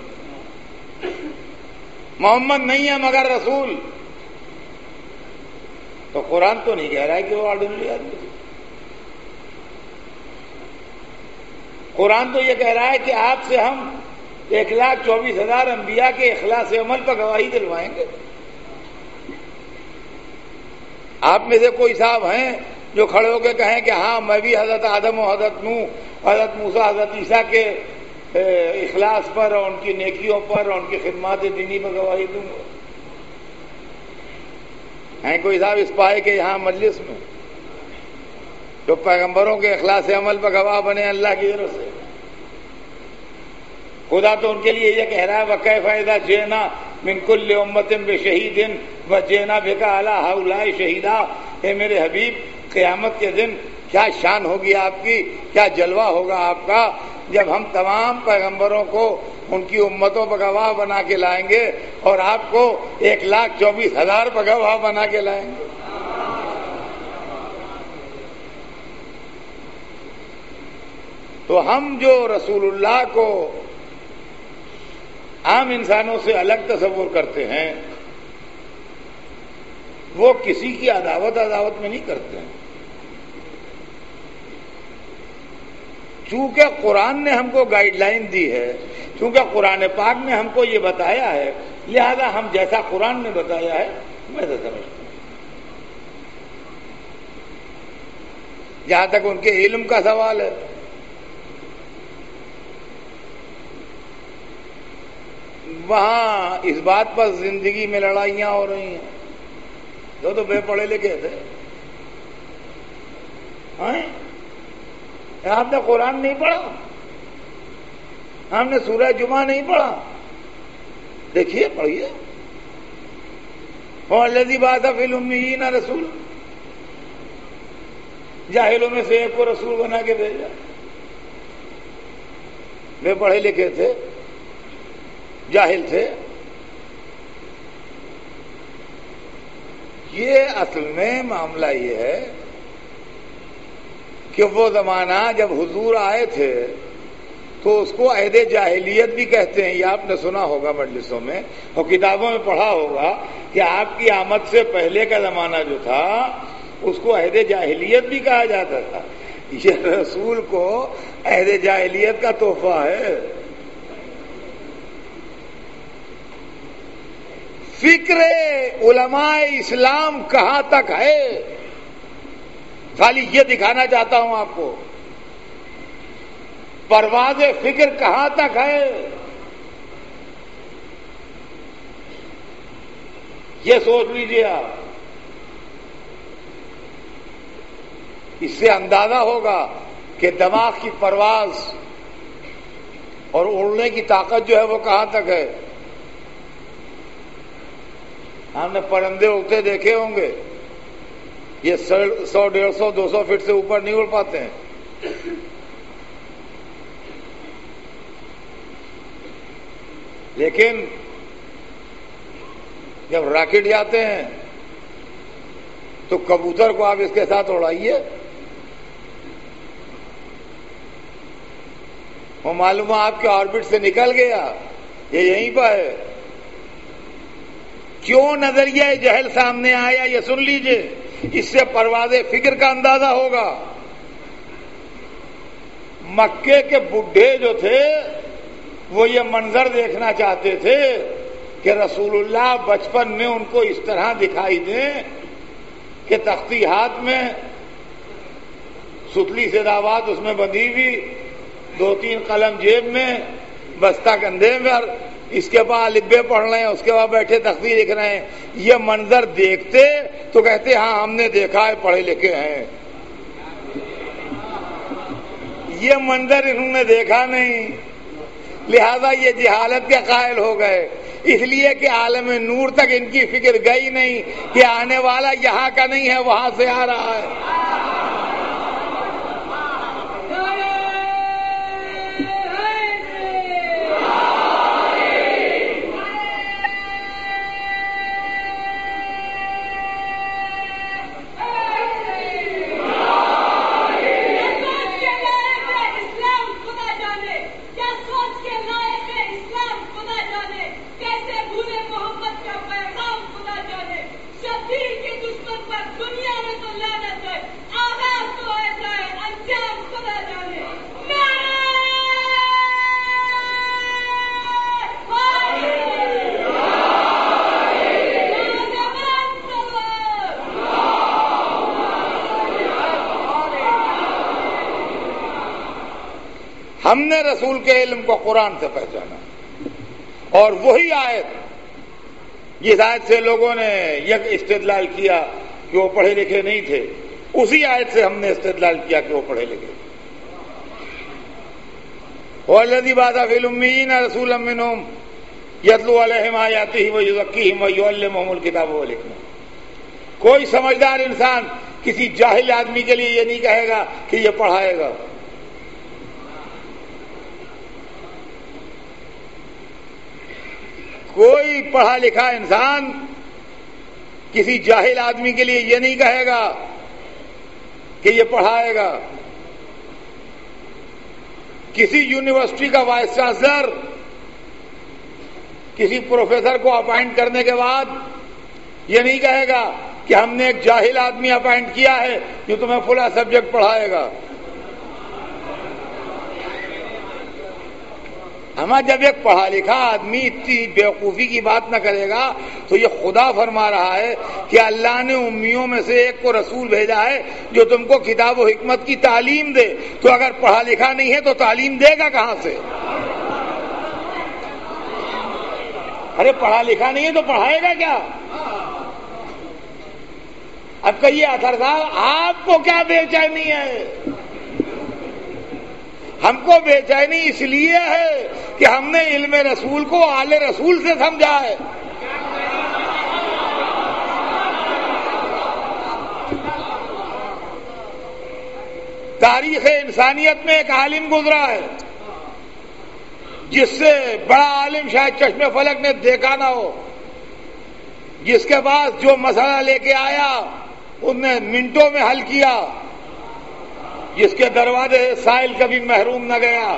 محمد نہیں ہے مگر رسول. تو قرآن تو نہیں کہہ رہا ہے کہ وہ آرڈینری آدمی تھے. قرآن تو یہ کہہ رہا ہے کہ آپ سے ہم 1,24,000 انبیاء کے اخلاص عمل پر گواہی دلوائیں گے. آپ میں سے کوئی صاحب ہیں جو کھڑے ہو کے کہیں کہ ہاں میں بھی حضرت آدم و حضرت نوح، حضرت موسیٰ، حضرت عیسیٰ کے اخلاص پر اور ان کی نیکیوں پر اور ان کی خدمات دینی پر گواہی دوں گا؟ ہیں کوئی صاحب اس پائے کے یہاں مجلس میں جو پیغمبروں کے اخلاص عمل پر گواہ بنے اللہ کی طرف سے؟ خدا تو ان کے لیے یہ کہہ رہا ہے وَكَيْفَ إِذَا جِئْنَا مِن كُلِّ أُمَّةٍ بِشَهِيدٍ وَجِئْنَا بِكَ عَلَىٰ هَؤُلَاءِ شَهِيدًا. اے میرے حبیب، قیامت کے دن کیا شان ہوگی آپ کی، کیا جلوہ ہوگا آپ کا جب ہم تمام پیغمبروں کو ان کی امتوں پر گواہ بنا کے لائیں گے اور آپ کو 1,24,000 پر گواہ بنا کے لائیں گے. تو ہم جو رسول اللہ کو عام انسانوں سے الگ تصور کرتے ہیں وہ کسی کی عداوت میں نہیں کرتے ہیں. چونکہ قرآن نے ہم کو گائیڈ لائن دی ہے، چونکہ قرآن پاک نے ہم کو یہ بتایا ہے، لہذا ہم جیسا قرآن نے بتایا ہے ویسا سمجھتے ہیں. جہاں تک ان کے علم کا سوال ہے، وہاں اس بات پر زندگی میں لڑائیاں ہو رہی ہیں. جو تو بے پڑھے لکھے تھے، آپ نے قرآن نہیں پڑھا، ہم نے سورہ جمعہ نہیں پڑھا. دیکھیے پڑھیے، الذی بعث فی الامیین رسول، جاہلوں میں سے ایک کو رسول بنا کے بھیجا. بے پڑھے لکھے تھے، جاہل تھے. یہ اصل میں معاملہ یہ ہے کہ وہ زمانہ جب حضور آئے تھے تو اس کو عہد جاہلیت بھی کہتے ہیں. یہ آپ نے سنا ہوگا مجلسوں میں اور کتابوں میں پڑھا ہوگا کہ آپ کی آمد سے پہلے کا زمانہ جو تھا اس کو عہد جاہلیت بھی کہا جاتا تھا. یہ رسول کو عہد جاہلیت کا تحفہ ہے. فکر علماء اسلام کہاں تک ہے، خالی یہ دکھانا چاہتا ہوں آپ کو. پرواز فکر کہاں تک ہے، یہ سوچ لیجیے آپ. اس سے اندازہ ہوگا کہ دماغ کی پرواز اور اڑنے کی طاقت جو ہے وہ کہاں تک ہے. ہم نے پرندے اڑتے دیکھے ہوں گے، یہ 100 150 200 فٹ سے اوپر نہیں اڑ پاتے ہیں. لیکن جب راکٹ جاتے ہیں تو کبوتر کو آپ اس کے ساتھ اڑائیے، وہ معلوم ہے آپ کے آربٹ سے نکل گیا، یہ یہیں پر ہے. کیوں نظریہ جہل سامنے آیا یہ سن لیجئے، اس سے پرواز فکر کا اندازہ ہوگا. مکے کے بڈھے جو تھے وہ یہ منظر دیکھنا چاہتے تھے کہ رسول اللہ بچپن میں ان کو اس طرح دکھائی دیں کہ تختی ہاتھ میں، ستلی سے دعوات اس میں بندھی ہوئی، 2-3 قلم جیب میں، بستہ کندھے میں، اس کے بعد الفبے پڑھ رہے ہیں، اس کے بعد بیٹھے تختی لکھ رہے ہیں. یہ منظر دیکھتے تو کہتے ہاں ہم نے دیکھا ہے، پڑھے لکھے ہیں. یہ منظر انہوں نے دیکھا نہیں، لہذا یہ جہالت کے قائل ہو گئے. اس لیے کہ عالم نور تک ان کی فکر گئی نہیں کہ آنے والا یہاں کا نہیں ہے، وہاں سے آ رہا ہے. ہم نے رسول کے علم کو قرآن سے پہچانا، اور وہی آیت جس آیت سے لوگوں نے یک استدلال کیا کہ وہ پڑھے لکھے نہیں تھے، اسی آیت سے ہم نے استدلال کیا کہ وہ پڑھے لکھے. وَالَّذِي بَعَثَ فِي الْأُمِّيِّينَ رَسُولًا مِّنْهُمْ يَتْلُو عَلَيْهِمْ آيَاتِهِ وَيُزَكِّيهِمْ وَيُعَلِّمُهُمُ الْكِتَابَ وَالْحِكْمَةَ. کوئی سمجھدار انسان کسی جاہل آدمی کے لیے یہ نہیں کہے گا کہ یہ پڑھائے گا. کوئی پڑھا لکھا انسان کسی جاہل آدمی کے لیے یہ نہیں کہے گا کہ یہ پڑھائے گا. کسی یونیورسٹی کا وائس چانسلر کسی پروفیسر کو اپائنٹ کرنے کے بعد یہ نہیں کہے گا کہ ہم نے ایک جاہل آدمی اپائنٹ کیا ہے جو تمہیں فلاں سبجیکٹ پڑھائے گا. ہمارا جب ایک پڑھا لکھا آدمی اتنی بیوقوفی کی بات نہ کرے گا تو یہ خدا فرما رہا ہے کہ اللہ نے امیوں میں سے ایک کو رسول بھیجا ہے جو تم کو کتاب و حکمت کی تعلیم دے. تو اگر پڑھا لکھا نہیں ہے تو تعلیم دے گا کہاں سے؟ ارے پڑھا لکھا نہیں ہے تو پڑھائے گا کیا؟ اب کہیے اطہر صاحب آپ کو کیا بے چینی ہے؟ ہم کو بے چینی اس لیے ہے کہ ہم نے علم رسول کو آل رسول سے سمجھا ہے. تاریخ انسانیت میں ایک عالم گزرا ہے جس سے بڑا عالم شاید چشم فلک نے دیکھا نہ ہو، جس کے پاس جو مسئلہ لے کے آیا اس نے منٹوں میں حل کیا، جس کے دروازے سائل کبھی محروم نہ گیا،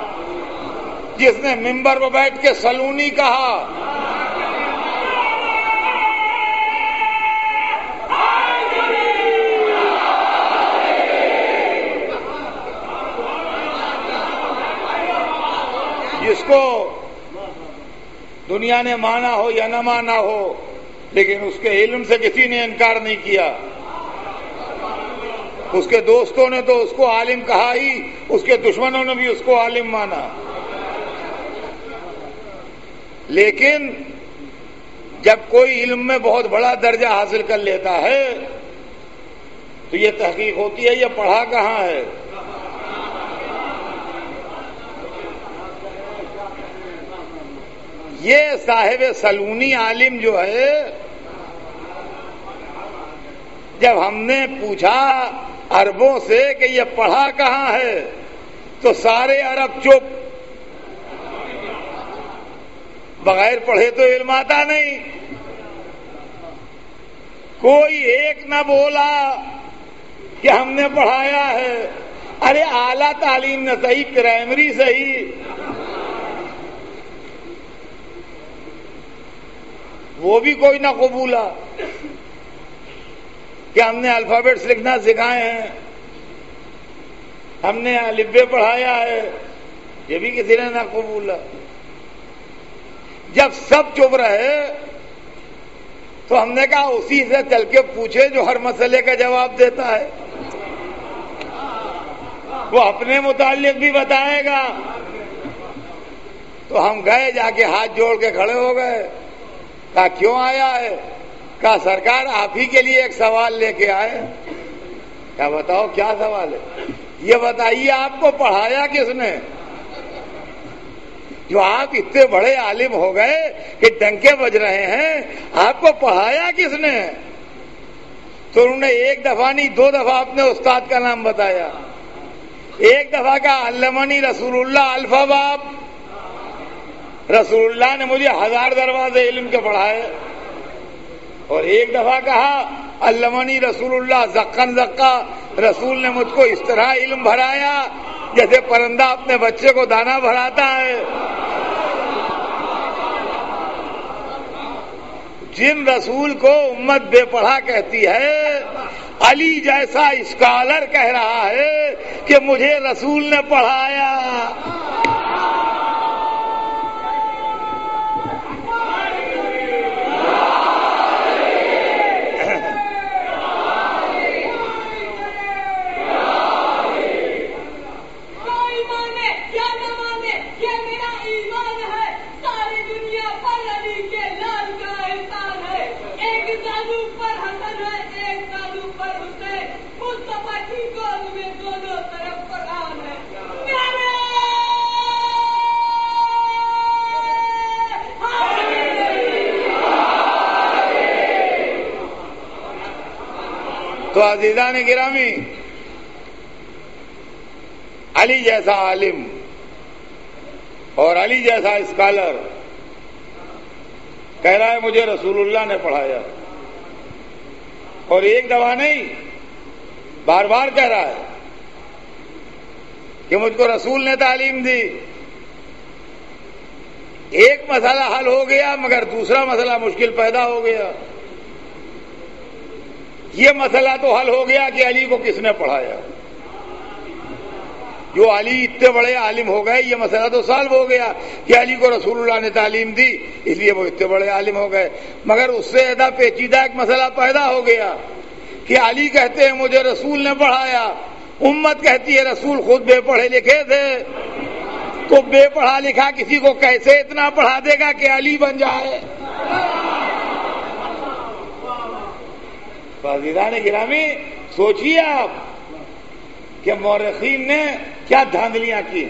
جس نے ممبر پر بیٹھ کے سلونی کہا، جس کو دنیا نے مانا ہو یا نہ مانا ہو لیکن اس کے علم سے کسی نے انکار نہیں کیا. اس کے دوستوں نے تو اس کو عالم کہا ہی، اس کے دشمنوں نے بھی اس کو عالم مانا. لیکن جب کوئی علم میں بہت بڑا درجہ حاصل کر لیتا ہے تو یہ تحقیق ہوتی ہے یہ پڑھا کہاں ہے. یہ صاحب سلونی عالم جو ہے، جب ہم نے پوچھا عربوں سے کہ یہ پڑھا کہاں ہے تو سارے عرب چپ. بغیر پڑھے تو علم آتا نہیں. کوئی ایک نہ بولا کہ ہم نے پڑھایا ہے. ارے اعلیٰ تعلیم نہ صحیح، پرائمری صحیح، وہ بھی کوئی نہ قبولا کہ ہم نے الفابیٹس لکھنا سکھائے ہیں، ہم نے الف ب پڑھایا ہے، یہ بھی کسی نے نہ قبولا. جب سب چپ رہے تو ہم نے کہا اسی سے چل کے پوچھے جو ہر مسئلے کا جواب دیتا ہے، وہ اپنے متعلق بھی بتائے گا. تو ہم گئے، جا کے ہاتھ جوڑ کے کھڑے ہو گئے. کہا کیوں آیا ہے؟ کہا سرکار آپ ہی کے لیے ایک سوال لے کے آئے. کیا بتاؤ کیا سوال ہے؟ یہ بتائیے آپ کو پڑھایا کس نے؟ جو آپ اتنے بڑے عالم ہو گئے کہ ڈنکے بج رہے ہیں، آپ کو پڑھایا کس نے؟ تو انہوں نے ایک دفعہ نہیں 2 دفعہ اپنے استاد کا نام بتایا. ایک دفعہ کہا علمنی رسول اللہ الفباب، رسول اللہ نے مجھے 1000 دروازے علم کے پڑھائے. اور ایک دفعہ کہا علمنی رسول اللہ زقن زقا، رسول نے مجھ کو اس طرح علم بھرایا جیسے پرندہ اپنے بچے کو دانا بھراتا ہے. جن رسول کو امت بے پڑھا کہتی ہے، علی جیسا اسکالر کہہ رہا ہے کہ مجھے رسول نے پڑھایا. تو عزیزان گرامی، علی جیسا عالم اور علی جیسا اسکالر کہہ رہا ہے مجھے رسول اللہ نے پڑھایا، اور ایک دفعہ نہیں بار بار کہہ رہا ہے کہ مجھ کو رسول نے تعلیم دی. ایک مسئلہ حل ہو گیا مگر دوسرا مسئلہ مشکل پیدا ہو گیا. یہ مسئلہ تو حل ہو گیا کہ علی کو کس نے پڑھایا. جو علی اتنے بڑے عالم ہو گئے یہ مسئلہ تو سالو ہو گیا کہ علی کو رسول اللہ نے تعلیم دی اس لیے وہ اتنے بڑے عالم ہو گئے. مگر اس سے زیادہ پیچیدہ ایک مسئلہ پیدا ہو گیا کہ علی کہتے ہیں مجھے رسول نے پڑھایا, امت کہتی ہے رسول خود بے پڑھے لکھے تھے. تو بے پڑھا لکھا کسی کو کیسے اتنا پڑھا دے گا کہ علی بن جائے؟ عزیزان گرامی سوچیے آپ کہ مورخین نے کیا دھاندلیاں کی.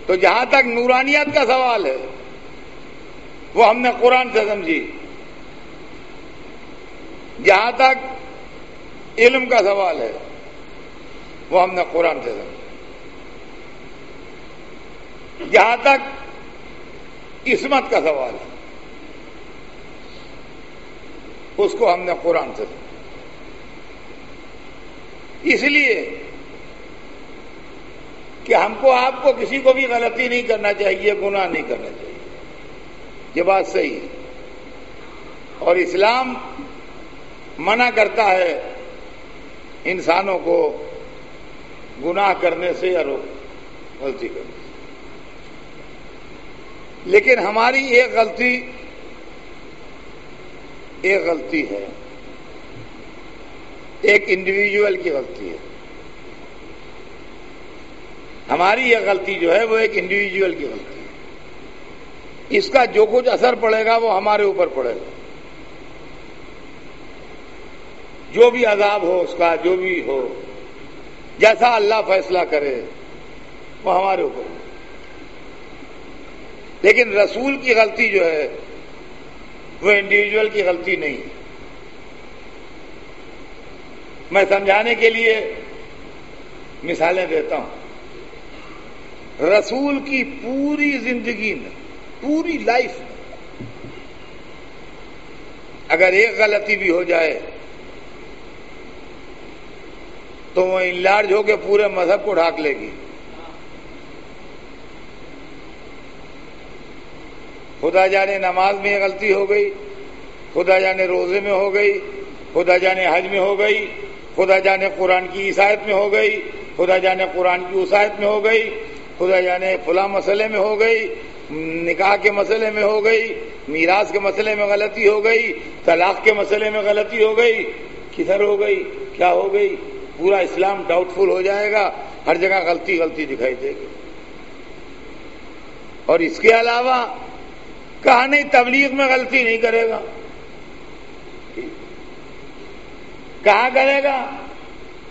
تو جہاں تک نورانیت کا سوال ہے وہ ہم نے قرآن سے سمجھی, جہاں تک علم کا سوال ہے وہ ہم نے قرآن سے سمجھی, جہاں تک عصمت کا سوال ہے اس کو ہم نے قرآن سے سمجھا. اس لیے کہ ہم کو آپ کو کسی کو بھی غلطی نہیں کرنا چاہیے, گناہ نہیں کرنا چاہیے, یہ بات صحیح ہے. اور اسلام منع کرتا ہے انسانوں کو گناہ کرنے سے یا غلطی کرنے سے. لیکن ہماری ایک غلطی ہے, ایک انڈیویجول کی غلطی ہے. ہماری یہ غلطی جو ہے وہ ایک انڈیویجول کی غلطی ہے. اس کا جو کچھ اثر پڑے گا وہ ہمارے اوپر پڑے گا. جو بھی عذاب ہو اس کا, جو بھی ہو, جیسا اللہ فیصلہ کرے وہ ہمارے اوپر ہو. لیکن رسول کی غلطی جو ہے وہ انڈیویجول کی غلطی نہیں. میں سمجھانے کے لیے مثالیں دیتا ہوں. رسول کی پوری زندگی میں, پوری لائف میں اگر ایک غلطی بھی ہو جائے تو وہ انلارج ہو کے پورے مذہب کو ڈھانک لے گی. خدا جانے نماز میں یہ غلطی ہو گئی, خدا جانے روزے میں ہو گئی, خدا جانے حج میں ہو گئی, خدا جانے قرآن کی عیسائیت میں ہو گئی, خدا جانے قرآن کی عیسائیت میں ہو گئی, خدا جانے فلاں مسئلے میں ہو گئی, نکاح کے مسئلے میں ہو گئی, میراث کے مسئلے میں غلطی ہو گئی, طلاق کے مسئلے میں غلطی ہو گئی. کدھر ہو گئی, کیا ہو گئی؟ پورا اسلام ڈاؤٹ فل ہو جائے گا, ہر جگہ غلطی دکھائی دے گی. اور اس کے علاوہ کہا نہیں تبلیغ میں غلطی نہیں کرے گا, کہاں کرے گا؟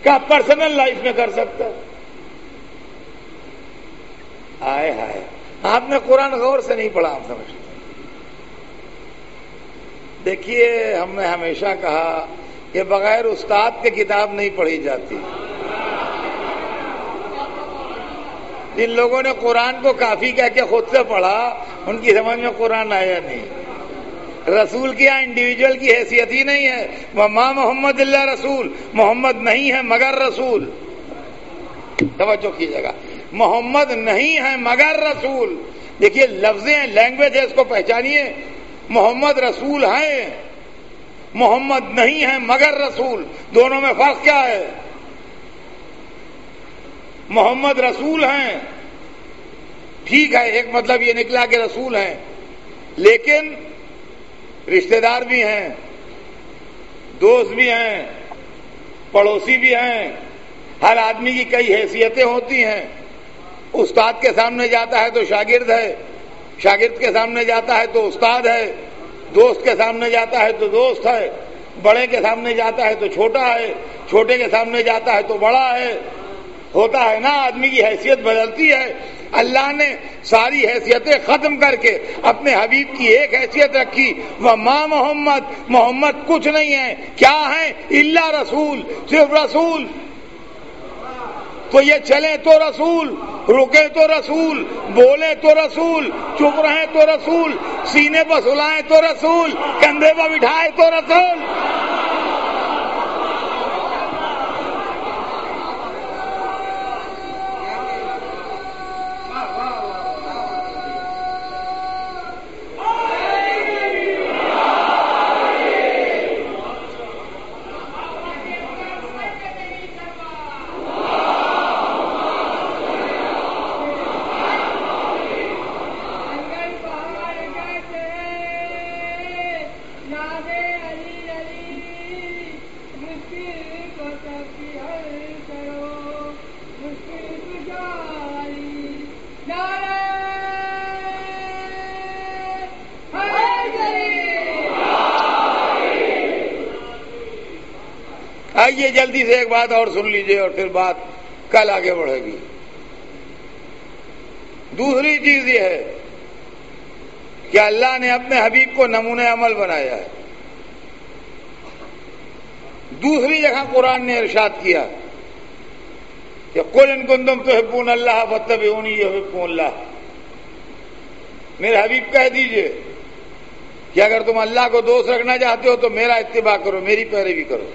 کہاں پرسنل لائف میں کر سکتا. آئے ہائے, آپ نے قرآن غور سے نہیں پڑھا, آپ سمجھتے. دیکھیے ہم نے ہمیشہ کہا کہ بغیر استاد کے کتاب نہیں پڑھی جاتی. جن لوگوں نے قرآن کو کافی کہہ کے خود سے پڑھا ان کی سمجھ میں قرآن آیا نہیں. رسول کی یہاں انڈیویجول کی حیثیت ہی نہیں ہے. وما محمد اللہ رسول, محمد نہیں ہے مگر رسول. توجہ کیجیے گا, محمد نہیں ہے مگر رسول. دیکھیے لفظیں ہیں, لینگویج ہے, اس کو پہچانیے. محمد رسول ہیں, محمد نہیں ہے مگر رسول. دونوں میں فرق کیا ہے؟ محمد رسول ہیں, ٹھیک ہے, ایک مطلب یہ نکلا کہ رسول ہیں, لیکن رشتہ دار بھی ہیں, دوست بھی ہیں, پڑوسی بھی ہیں. ہر آدمی کی کئی حیثیتیں ہوتی ہیں. استاد کے سامنے جاتا ہے تو شاگرد ہے, شاگرد کے سامنے جاتا ہے تو استاد ہے, دوست کے سامنے جاتا ہے تو دوست ہے, بڑے کے سامنے جاتا ہے تو چھوٹا ہے, چھوٹے کے سامنے جاتا ہے تو بڑا ہے. ہوتا ہے نا, آدمی کی حیثیت بدلتی ہے. اللہ نے ساری حیثیتیں ختم کر کے اپنے حبیب کی ایک حیثیت رکھی. وما محمد, محمد کچھ نہیں ہے. کیا ہے؟ الا رسول, صرف رسول. تو یہ چلیں تو رسول, رکے تو رسول, بولے تو رسول, چپ رہیں تو رسول, سینے پر سلائیں تو رسول, کندھے پر بٹھائے تو رسول. آئیے جلدی سے ایک بات اور سن لیجئے اور پھر بات کل آگے بڑھے گی۔ دوسری چیز یہ ہے کہ اللہ نے اپنے حبیب کو نمونہ عمل بنایا ہے۔ دوسری جگہ قرآن نے ارشاد کیا کہ قل ان کنتم تحبون اللہ فاتبعونی یحببکم اللہ، میرے حبیب کہہ دیجئے کہ اگر تم اللہ کو دوست رکھنا چاہتے ہو تو میرا اتباع کرو، میری پیروی کرو۔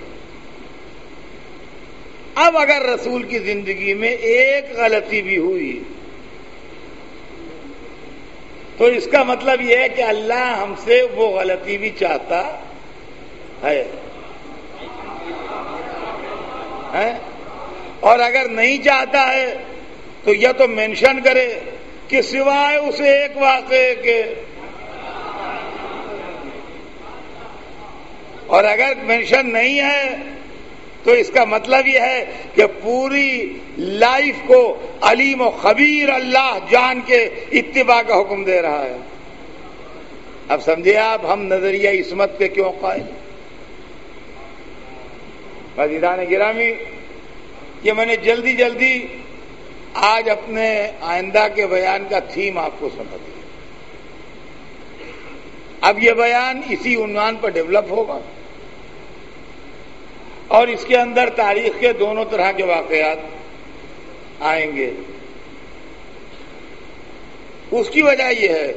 اب اگر رسول کی زندگی میں ایک غلطی بھی ہوئی تو اس کا مطلب یہ ہے کہ اللہ ہم سے وہ غلطی بھی چاہتا ہے، اور اگر نہیں چاہتا ہے تو یا تو مینشن کرے کہ سوائے اسے ایک واقعے کے، اور اگر مینشن نہیں ہے تو اس کا مطلب یہ ہے کہ پوری لائف کو علیم و خبیر اللہ جان کے اتباع کا حکم دے رہا ہے۔ اب سمجھے آپ ہم نظریہ عصمت پہ کیوں قائل؟ عزیزان گرامی، یہ میں نے جلدی جلدی آج اپنے آئندہ کے بیان کا تھیم آپ کو سنا دیا۔ اب یہ بیان اسی عنوان پر ڈیولپ ہوگا اور اس کے اندر تاریخ کے دونوں طرح کے واقعات آئیں گے۔ اس کی وجہ یہ ہے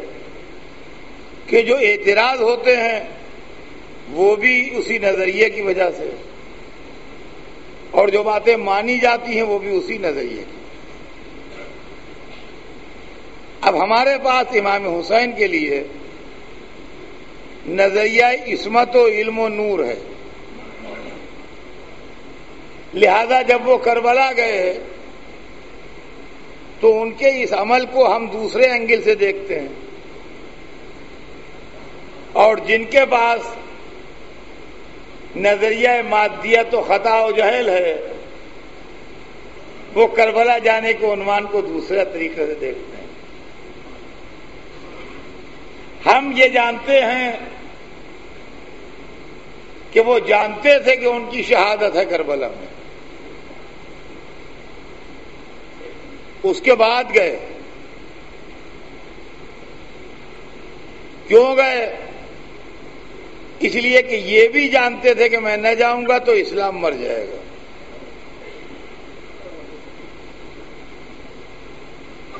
کہ جو اعتراض ہوتے ہیں وہ بھی اسی نظریے کی وجہ سے، اور جو باتیں مانی جاتی ہیں وہ بھی اسی نظریے کی۔ اب ہمارے پاس امام حسین کے لیے نظریہ عصمت و علم و نور ہے، لہذا جب وہ کربلا گئے تو ان کے اس عمل کو ہم دوسرے اینگل سے دیکھتے ہیں، اور جن کے پاس نظریہ مادیت و خطا و جہل ہے وہ کربلا جانے کے عنوان کو دوسرے طریقے سے دیکھتے ہیں۔ ہم یہ جانتے ہیں کہ وہ جانتے تھے کہ ان کی شہادت ہے کربلا میں، اس کے بعد گئے۔ کیوں گئے؟ اس لیے کہ یہ بھی جانتے تھے کہ میں نہ جاؤں گا تو اسلام مر جائے گا۔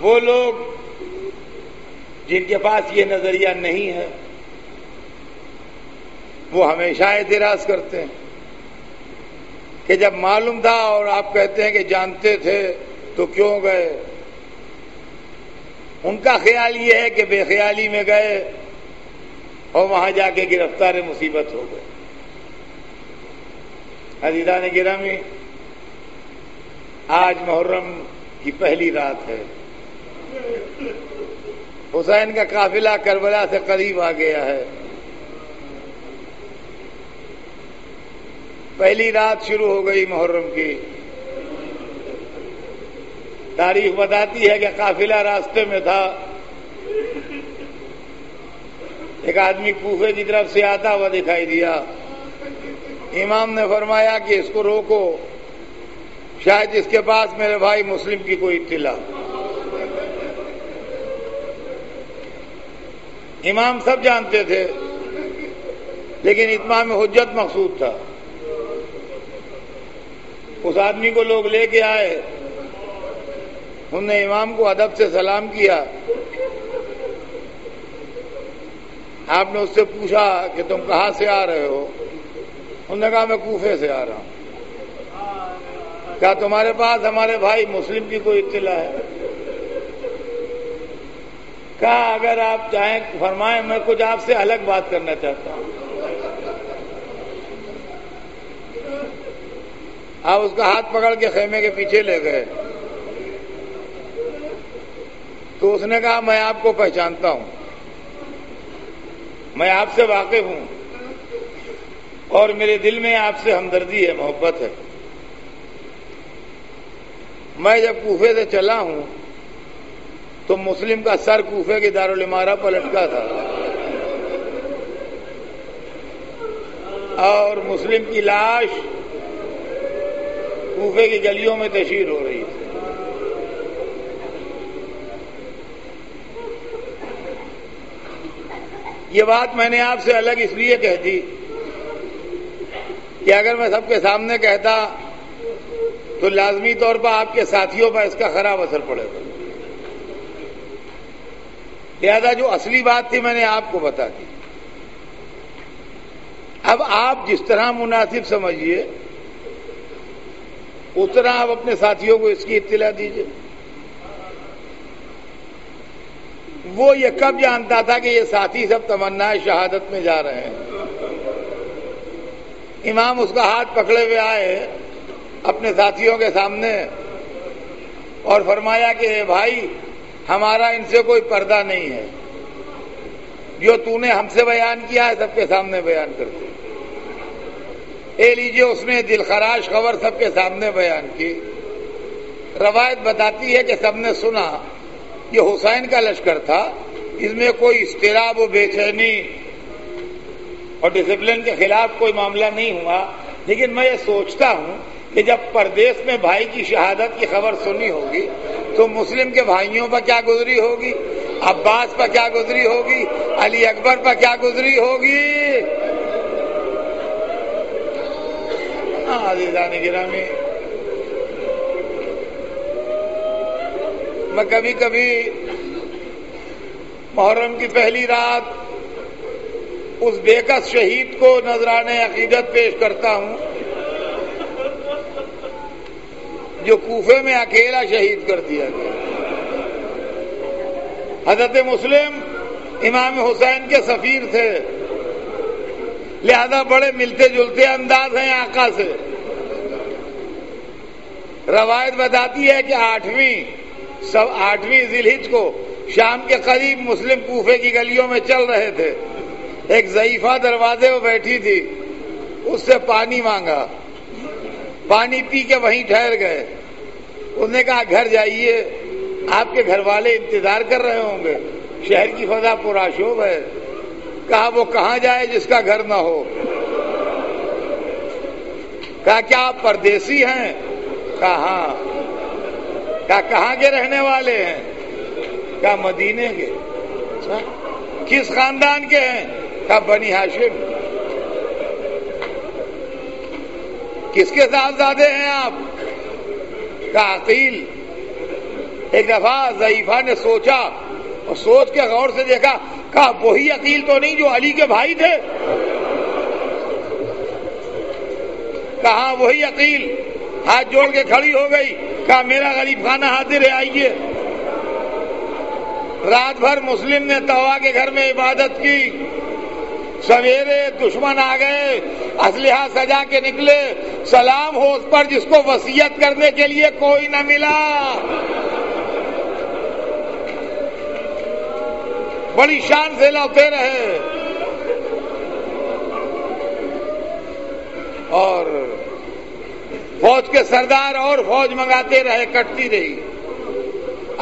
وہ لوگ جن کے پاس یہ نظریہ نہیں ہے وہ ہمیشہ اعتراض کرتے ہیں کہ جب معلوم تھا اور آپ کہتے ہیں کہ جانتے تھے تو کیوں گئے؟ ان کا خیال یہ ہے کہ بے خیالی میں گئے اور وہاں جا کے گرفتار مصیبت ہو گئے۔ عزیزان گرامی، آج محرم کی پہلی رات ہے، حسین کا قافلہ کربلا سے قریب آ گیا ہے۔ پہلی رات شروع ہو گئی محرم کی۔ تاریخ بتاتی ہے کہ قافلہ راستے میں تھا، ایک آدمی کوفے کی طرف سے آتا ہوا دکھائی دیا۔ امام نے فرمایا کہ اس کو روکو، شاید اس کے پاس میرے بھائی مسلم کی کوئی اطلاع۔ امام سب جانتے تھے لیکن اتمام حجت مقصود تھا۔ اس آدمی کو لوگ لے کے آئے، انہوں نے امام کو ادب سے سلام کیا۔ آپ نے اس سے پوچھا کہ تم کہاں سے آ رہے ہو؟ انہوں نے کہا میں کوفے سے آ رہا ہوں۔ کیا تمہارے پاس ہمارے بھائی مسلم کی کوئی اطلاع ہے؟ کہا اگر آپ چاہیں فرمائیں، میں کچھ آپ سے الگ بات کرنا چاہتا ہوں۔ آپ اس کا ہاتھ پکڑ کے خیمے کے پیچھے لے گئے تو اس نے کہا میں آپ کو پہچانتا ہوں، میں آپ سے واقف ہوں اور میرے دل میں آپ سے ہمدردی ہے، محبت ہے۔ میں جب کوفے سے چلا ہوں تو مسلم کا سر کوفے کے دارالعمارہ پر لٹکا تھا اور مسلم کی لاش کوفے کی گلیوں میں تشہیر ہو رہی تھی۔ یہ بات میں نے آپ سے الگ اس لیے کہہ دی کہ اگر میں سب کے سامنے کہتا تو لازمی طور پر آپ کے ساتھیوں پر اس کا خراب اثر پڑے گا، لہذا جو اصلی بات تھی میں نے آپ کو بتا دی۔ اب آپ جس طرح مناسب سمجھیے اس طرح آپ اپنے ساتھیوں کو اس کی اطلاع دیجیے۔ وہ یہ کب جانتا تھا کہ یہ ساتھی سب تمنا شہادت میں جا رہے ہیں؟ امام اس کا ہاتھ پکڑے ہوئے آئے اپنے ساتھیوں کے سامنے اور فرمایا کہ بھائی ہمارا ان سے کوئی پردہ نہیں ہے، جو تو نے ہم سے بیان کیا ہے سب کے سامنے بیان کرتے۔ اے لیجیے اس نے دل خراش خبر سب کے سامنے بیان کی۔ روایت بتاتی ہے کہ سب نے سنا، یہ حسین کا لشکر تھا، اس میں کوئی اضطراب و بے چینی اور ڈسپلن کے خلاف کوئی معاملہ نہیں ہوا، لیکن میں یہ سوچتا ہوں کہ جب پردیس میں بھائی کی شہادت کی خبر سنی ہوگی تو مسلم کے بھائیوں پر کیا گزری ہوگی، عباس پر کیا گزری ہوگی، علی اکبر پر کیا گزری ہوگی۔ عزیزان گرامی، میں کبھی کبھی محرم کی پہلی رات اس بے کس شہید کو نذرانے عقیدت پیش کرتا ہوں جو کوفے میں اکیلا شہید کر دیا گیا۔ حضرت مسلم امام حسین کے سفیر تھے، لہذا بڑے ملتے جلتے انداز ہیں آقا سے۔ روایت بتاتی ہے کہ 8ویں ذی الحجہ کو شام کے قریب مسلم کوفے کی گلیوں میں چل رہے تھے، ایک ضعیفہ دروازے پہ بیٹھی تھی، اس سے پانی مانگا، پانی پی کے وہیں ٹھہر گئے۔ اس نے کہا گھر جائیے، آپ کے گھر والے انتظار کر رہے ہوں گے، شہر کی فضا پرآشوب ہے۔ کہا وہ کہاں جائے جس کا گھر نہ ہو؟ کہا کیا آپ پردیسی ہیں؟ کہا ہاں۔ کہا کہاں کے رہنے والے ہیں؟ کہا مدینے کے۔ کس خاندان کے ہیں؟ کہا بنی ہاشم۔ کس کے صاحبزادے ہیں آپ؟ کہا عقیل۔ ایک دفعہ ضعیفہ نے سوچا اور سوچ کے غور سے دیکھا، کہا وہی عقیل تو نہیں جو علی کے بھائی تھے؟ کہا وہی عقیل۔ ہاتھ جوڑ کے کھڑی ہو گئی، کہا میرا غریب خانہ حاضر ہے، آئیے۔ رات بھر مسلم نے طوا کے گھر میں عبادت کی، سویرے دشمن آ گئے، اسلحہ سجا کے نکلے، سلام ہو اس پر جس کو وصیت کرنے کے لیے کوئی نہ ملا۔ بڑی شان سے لوٹے رہے اور فوج کے سردار اور فوج منگاتے رہے، کٹتی رہی۔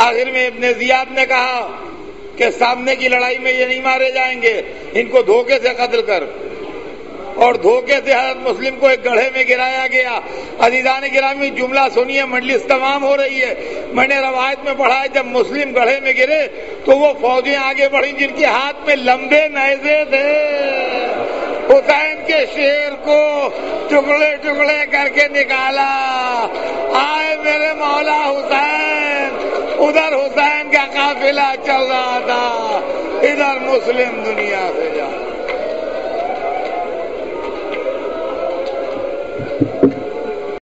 آخر میں ابن زیاد نے کہا کہ سامنے کی لڑائی میں یہ نہیں مارے جائیں گے، ان کو دھوکے سے قتل کر، اور دھوکے سے حضرت مسلم کو ایک گڑھے میں گرایا گیا۔ عزیزان گرامی جملہ سنیے، مجلس تمام ہو رہی ہے۔ میں نے روایت میں پڑھا ہے جب مسلم گڑھے میں گرے تو وہ فوجیں آگے بڑھی جن کے ہاتھ میں لمبے نیزے تھے، حسین کے شیر کو ٹکڑے ٹکڑے کر کے نکالا۔ آئے میرے مولا حسین، ادھر حسین کا قافلہ چل رہا تھا، ادھر مسلم دنیا سے جا۔